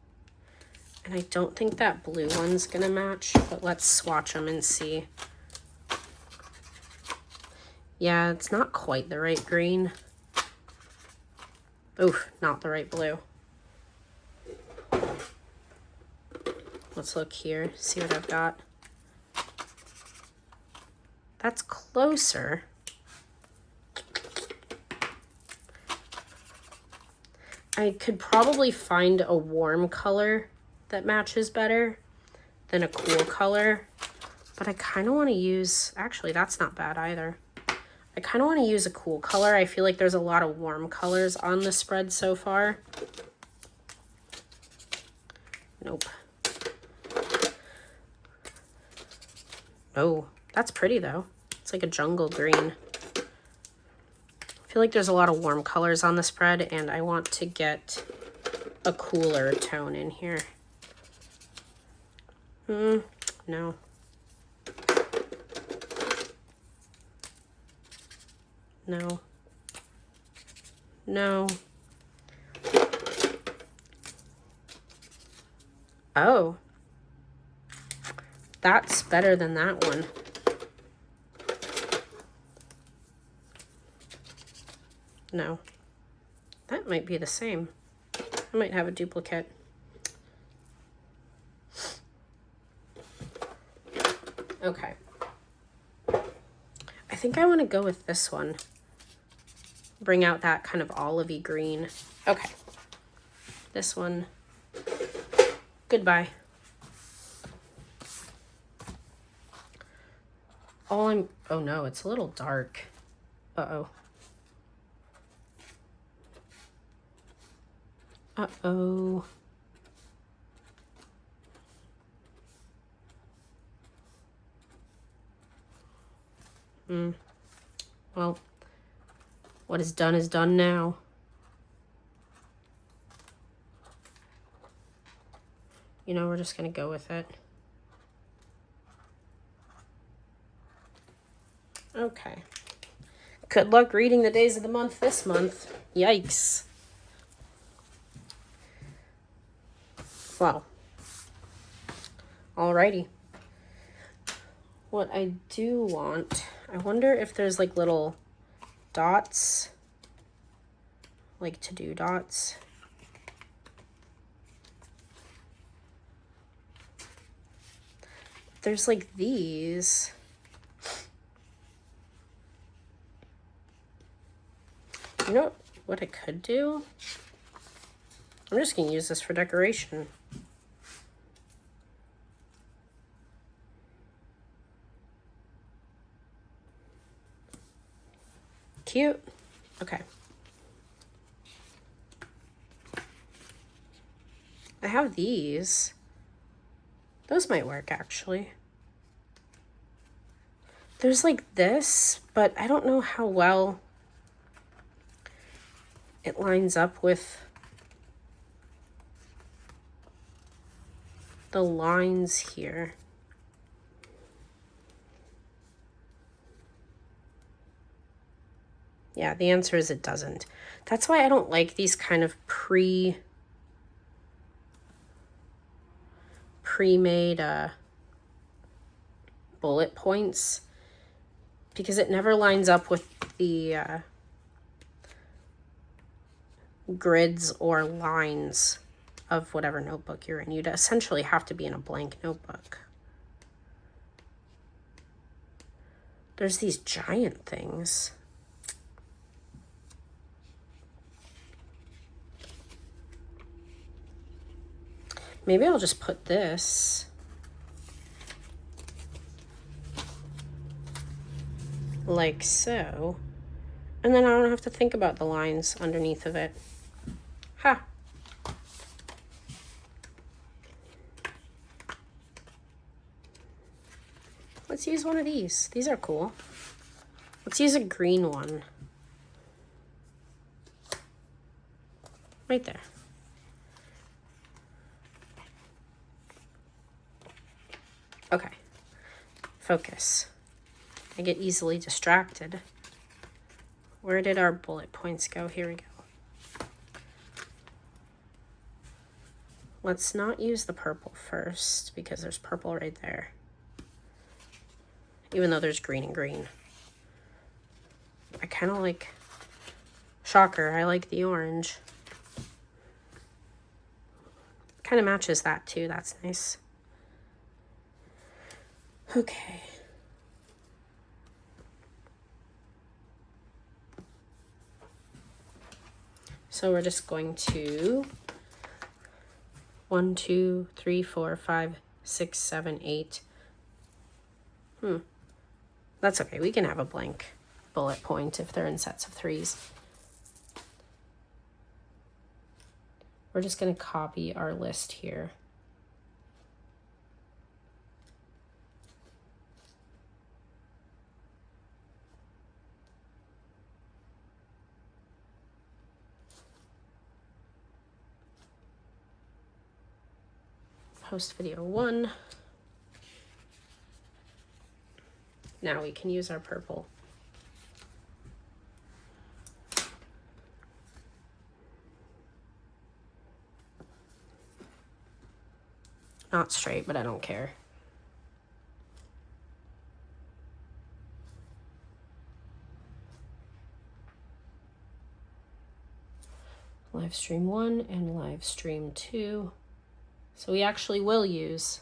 and I don't think that blue one's gonna match, but let's swatch them and see. Yeah, it's not quite the right green. Oof, not the right blue. Let's look here, see what I've got. That's closer. I could probably find a warm color that matches better than a cool color, but I kind of want to use, actually that's not bad either. I kind of want to use a cool color. I feel like there's a lot of warm colors on the spread so far. Nope. Oh, that's pretty though. It's like a jungle green. I feel like there's a lot of warm colors on the spread, and I want to get a cooler tone in here. No. No. No. Oh. That's better than that one. No. That might be the same. I might have a duplicate. Okay. I think I want to go with this one. Bring out that kind of olivey green. Okay. This one. Goodbye. Oh no, it's a little dark. Uh-oh. Uh-oh. Well, what is done now. You know, we're just gonna go with it. Okay. Good luck reading the days of the month this month. Yikes. Well, alrighty. what I do want, I wonder if there's like little dots, like to-do dots. There's like these. You know what I could do? I'm just gonna use this for decoration. Cute. Okay. I have these. Those might work, actually. There's like this, but I don't know how well it lines up with the lines here. Yeah, the answer is it doesn't. That's why I don't like these kind of pre-made bullet points, because it never lines up with the grids or lines of whatever notebook you're in. You'd essentially have to be in a blank notebook. There's these giant things. Maybe I'll just put this like so, and then I don't have to think about the lines underneath of it. Ha! Let's use one of these. These are cool. Let's use a green one. Right there. Okay. Focus. I get easily distracted. Where did our bullet points go? Here we go. Let's not use the purple first, because there's purple right there. Even though there's green and green. I kind of like, shocker, I like the orange. Kind of matches that too, that's nice. Okay. So we're just going to 1, 2, 3, 4, 5, 6, 7, 8. That's okay. We can have a blank bullet point if they're in sets of 3s. We're just going to copy our list here. Post video 1. Now we can use our purple. Not straight, but I don't care. Live stream 1 and live stream 2. So we actually will use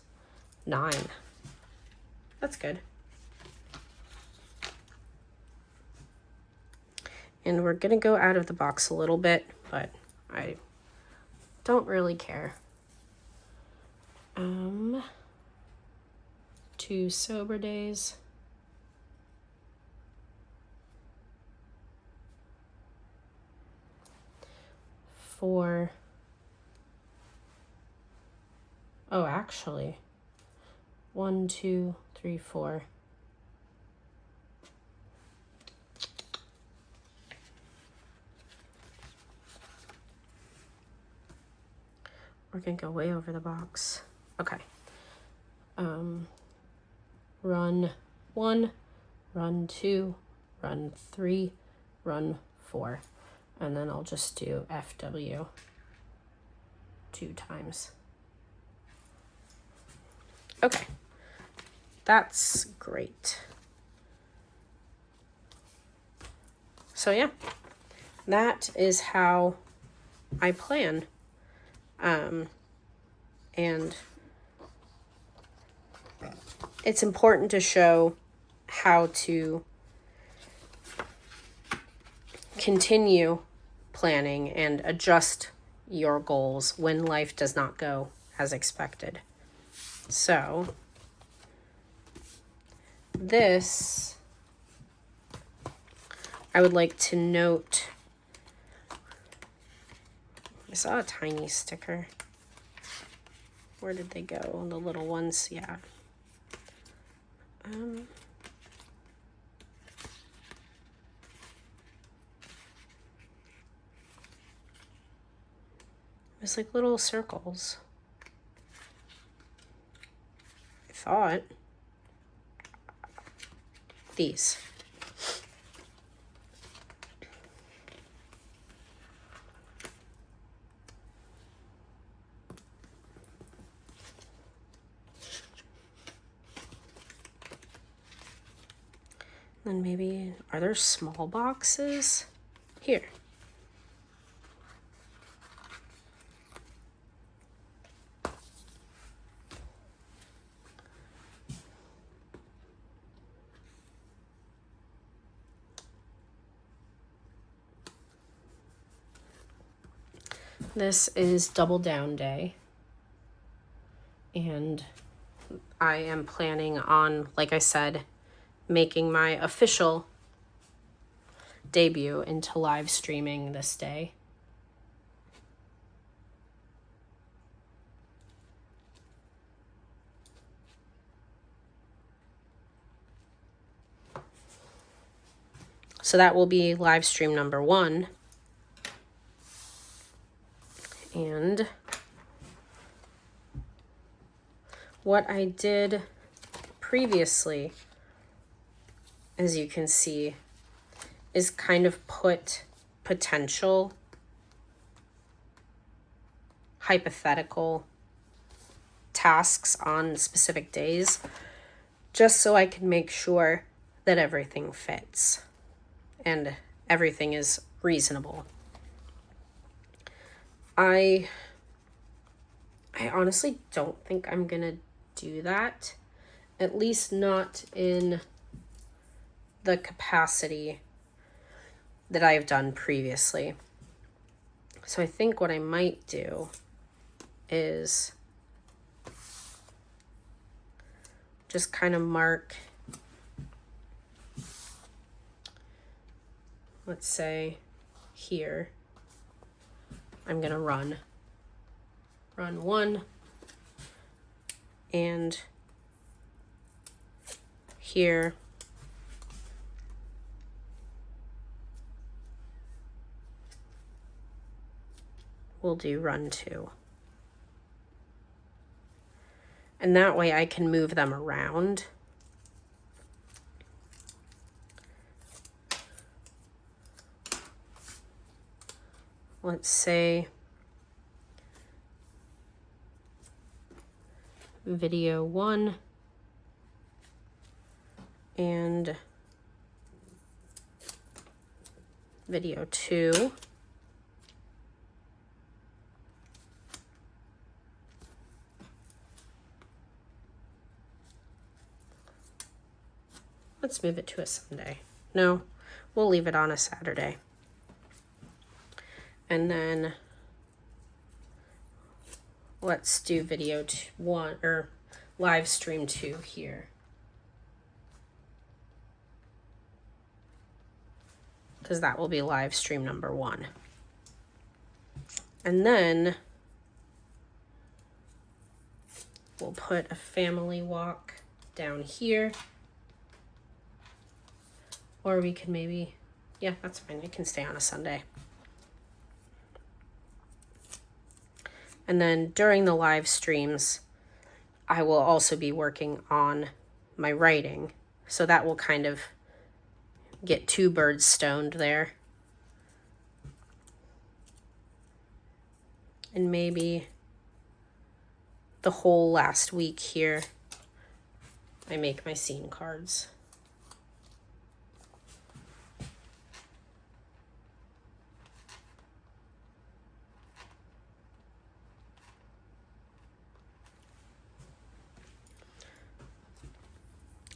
9. That's good. And we're gonna go out of the box a little bit, but I don't really care. 2 sober days. For, oh, actually, 1, 2, 3, 4. We're gonna go way over the box. Okay. Run 1, run 2, run 3, run 4. And then I'll just do FW 2 times. Okay. that's great. So yeah, that is how I plan. And it's important to show how to continue planning and adjust your goals when life does not go as expected. So this, I would like to note, I saw a tiny sticker. Where did they go? The little ones, yeah. It's like little circles. I thought. These. Then maybe, are there small boxes? Here. This is Double Down Day. And I am planning on, like I said, making my official debut into live streaming this day. So that will be live stream number 1. And what I did previously, as you can see, is kind of put potential hypothetical tasks on specific days, just so I can make sure that everything fits and everything is reasonable. I honestly don't think I'm gonna do that, at least not in the capacity that I've done previously. So I think what I might do is just kind of mark, let's say here, I'm gonna run 1, and here we'll do run 2. And that way I can move them around. Let's say video 1 and video 2. Let's move it to a Sunday. No, we'll leave it on a Saturday. And then let's do video 1 or live stream 2 here. Because that will be live stream number 1. And then we'll put a family walk down here. Or we could maybe, yeah, that's fine. It can stay on a Sunday. And then during the live streams, I will also be working on my writing. So that will kind of get 2 birds stoned there. And maybe the whole last week here, I make my scene cards.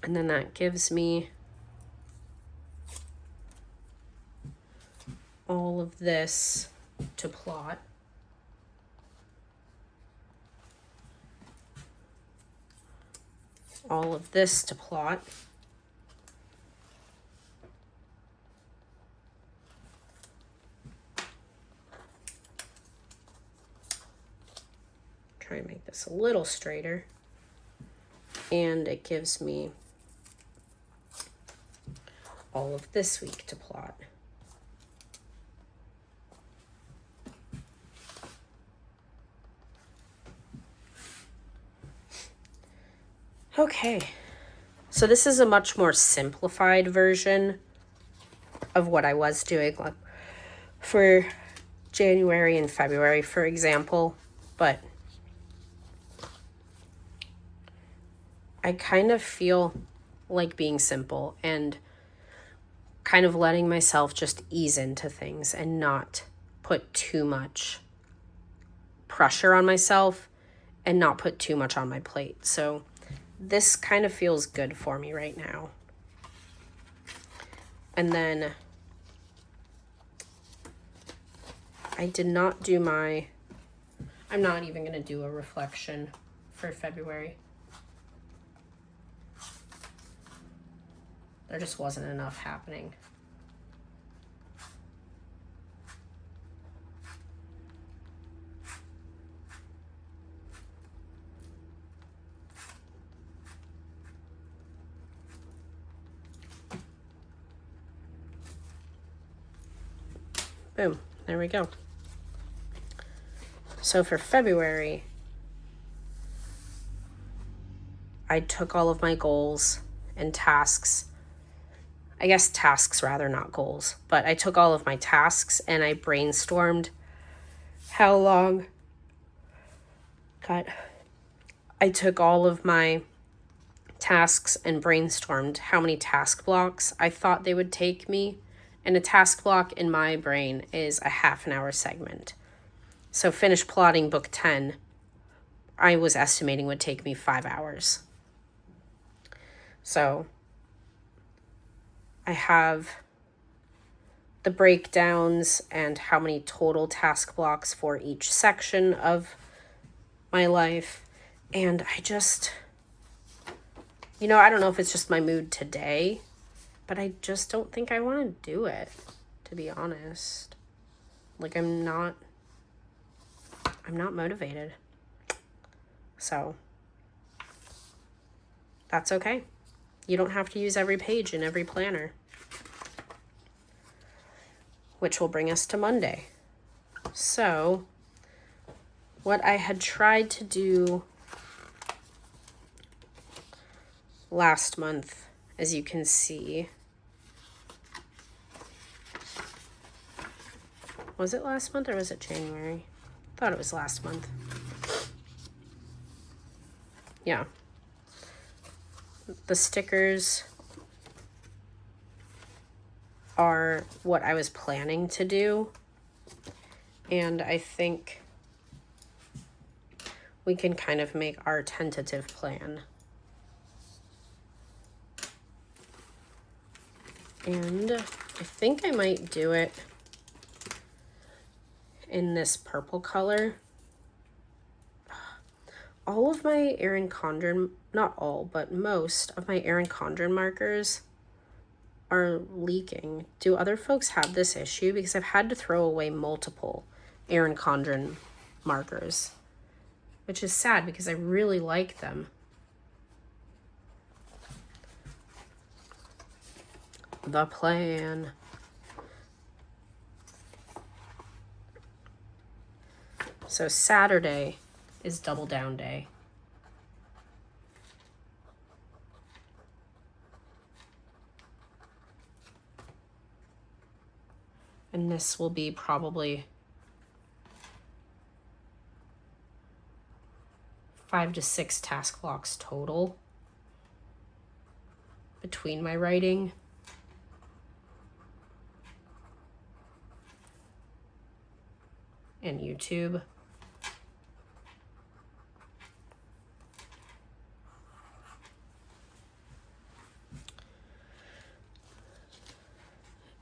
And then that gives me all of this to plot. All of this to plot. Try and make this a little straighter. And it gives me all of this week to plot. Okay, so this is a much more simplified version of what I was doing for January and February, for example, but I kind of feel like being simple and kind of letting myself just ease into things and not put too much pressure on myself and not put too much on my plate. So this kind of feels good for me right now. And then I did not do I'm not even going to do a reflection for February. There just wasn't enough happening. Boom, there we go. So for February, I took all of my goals and tasks. I guess tasks rather, not goals. But I took all of my tasks and I brainstormed how long. I took all of my tasks and brainstormed how many task blocks I thought they would take me. And a task block in my brain is a half-an-hour segment. So finish plotting book 10, I was estimating would take me 5 hours. So I have the breakdowns and how many total task blocks for each section of my life. And I just, I don't know if it's just my mood today, but I just don't think I want to do it, to be honest. Like, I'm not motivated. So that's okay. You don't have to use every page in every planner. Which will bring us to Monday. So what I had tried to do last month, as you can see, was it last month or was it January? I thought it was last month. Yeah. The stickers are what I was planning to do. And I think we can kind of make our tentative plan. And I think I might do it in this purple color. All of my Erin Condren, not all, but most of my Erin Condren markers are leaking. Do other folks have this issue? Because I've had to throw away multiple Erin Condren markers, which is sad because I really like them. The plan. So Saturday is double down day. And this will be probably 5 to 6 task blocks total. between my writing. And YouTube.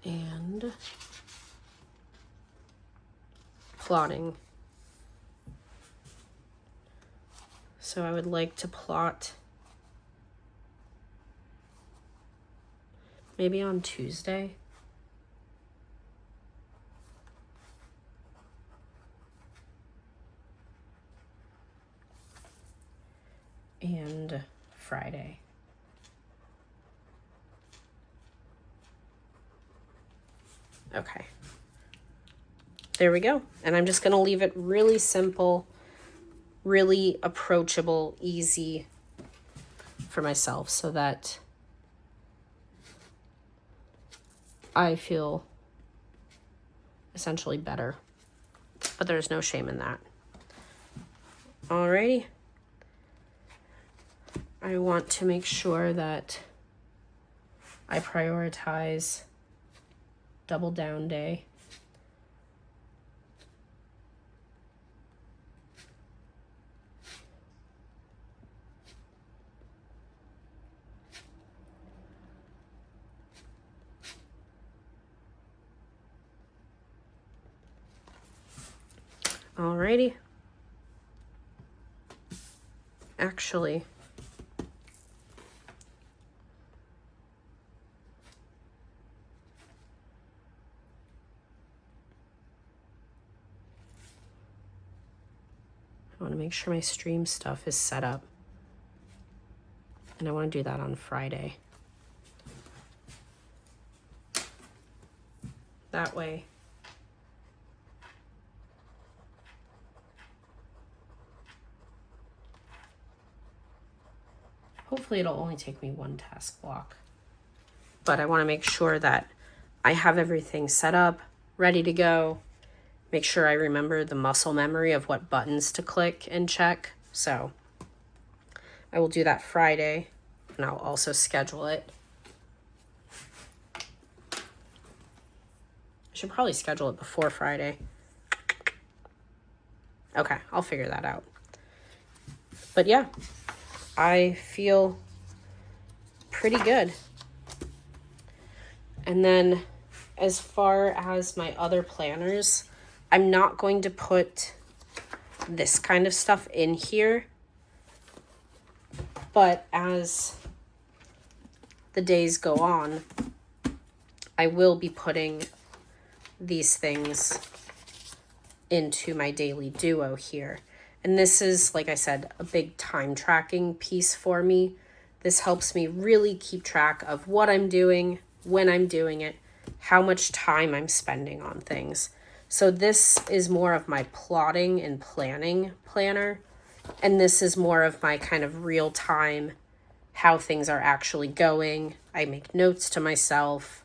And plotting. So I would like to plot maybe on Tuesday. And Friday. Okay. There we go. And I'm just going to leave it really simple, really approachable, easy for myself so that I feel essentially better. But there's no shame in that. Alrighty. I want to make sure that I prioritize Double Down Day. Alrighty. Actually, I want to make sure my stream stuff is set up. And I want to do that on Friday. That way, hopefully it'll only take me one task block. But I want to make sure that I have everything set up, ready to go. Make sure I remember the muscle memory of what buttons to click and check. So I will do that Friday, and I'll also schedule it. I should probably schedule it before Friday. Okay, I'll figure that out. But yeah, I feel pretty good. And then as far as my other planners, I'm not going to put this kind of stuff in here. But as the days go on, I will be putting these things into my daily duo here. And this is, like I said, a big time tracking piece for me. This helps me really keep track of what I'm doing, when I'm doing it, how much time I'm spending on things. So this is more of my plotting and planning planner. And this is more of my kind of real time, how things are actually going. I make notes to myself,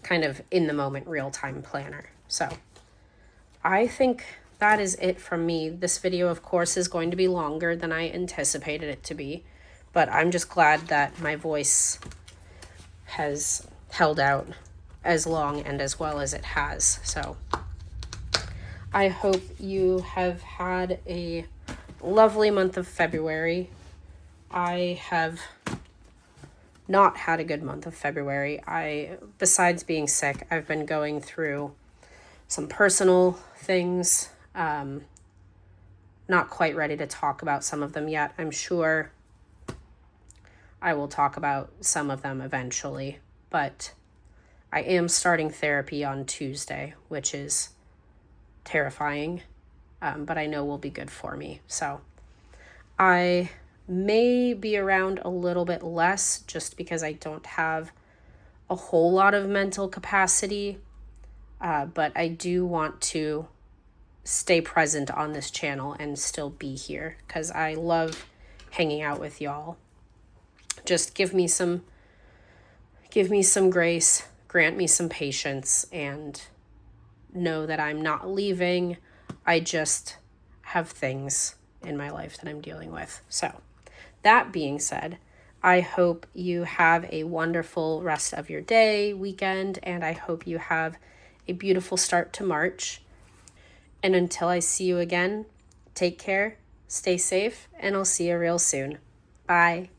kind of in the moment, real time planner. So I think that is it from me. This video, of course, is going to be longer than I anticipated it to be, but I'm just glad that my voice has held out as long and as well as it has. So I hope you have had a lovely month of February. I have not had a good month of February. Besides being sick, I've been going through some personal things. Not quite ready to talk about some of them yet. I'm sure I will talk about some of them eventually, but I am starting therapy on Tuesday, which is terrifying, but I know will be good for me. So I may be around a little bit less just because I don't have a whole lot of mental capacity, but I do want to stay present on this channel and still be here because I love hanging out with y'all. Just give me some grace, grant me some patience, and know that I'm not leaving. I just have things in my life that I'm dealing with. So that being said, I hope you have a wonderful rest of your day, weekend, and I hope you have a beautiful start to March. And until I see you again, take care, stay safe, and I'll see you real soon. Bye.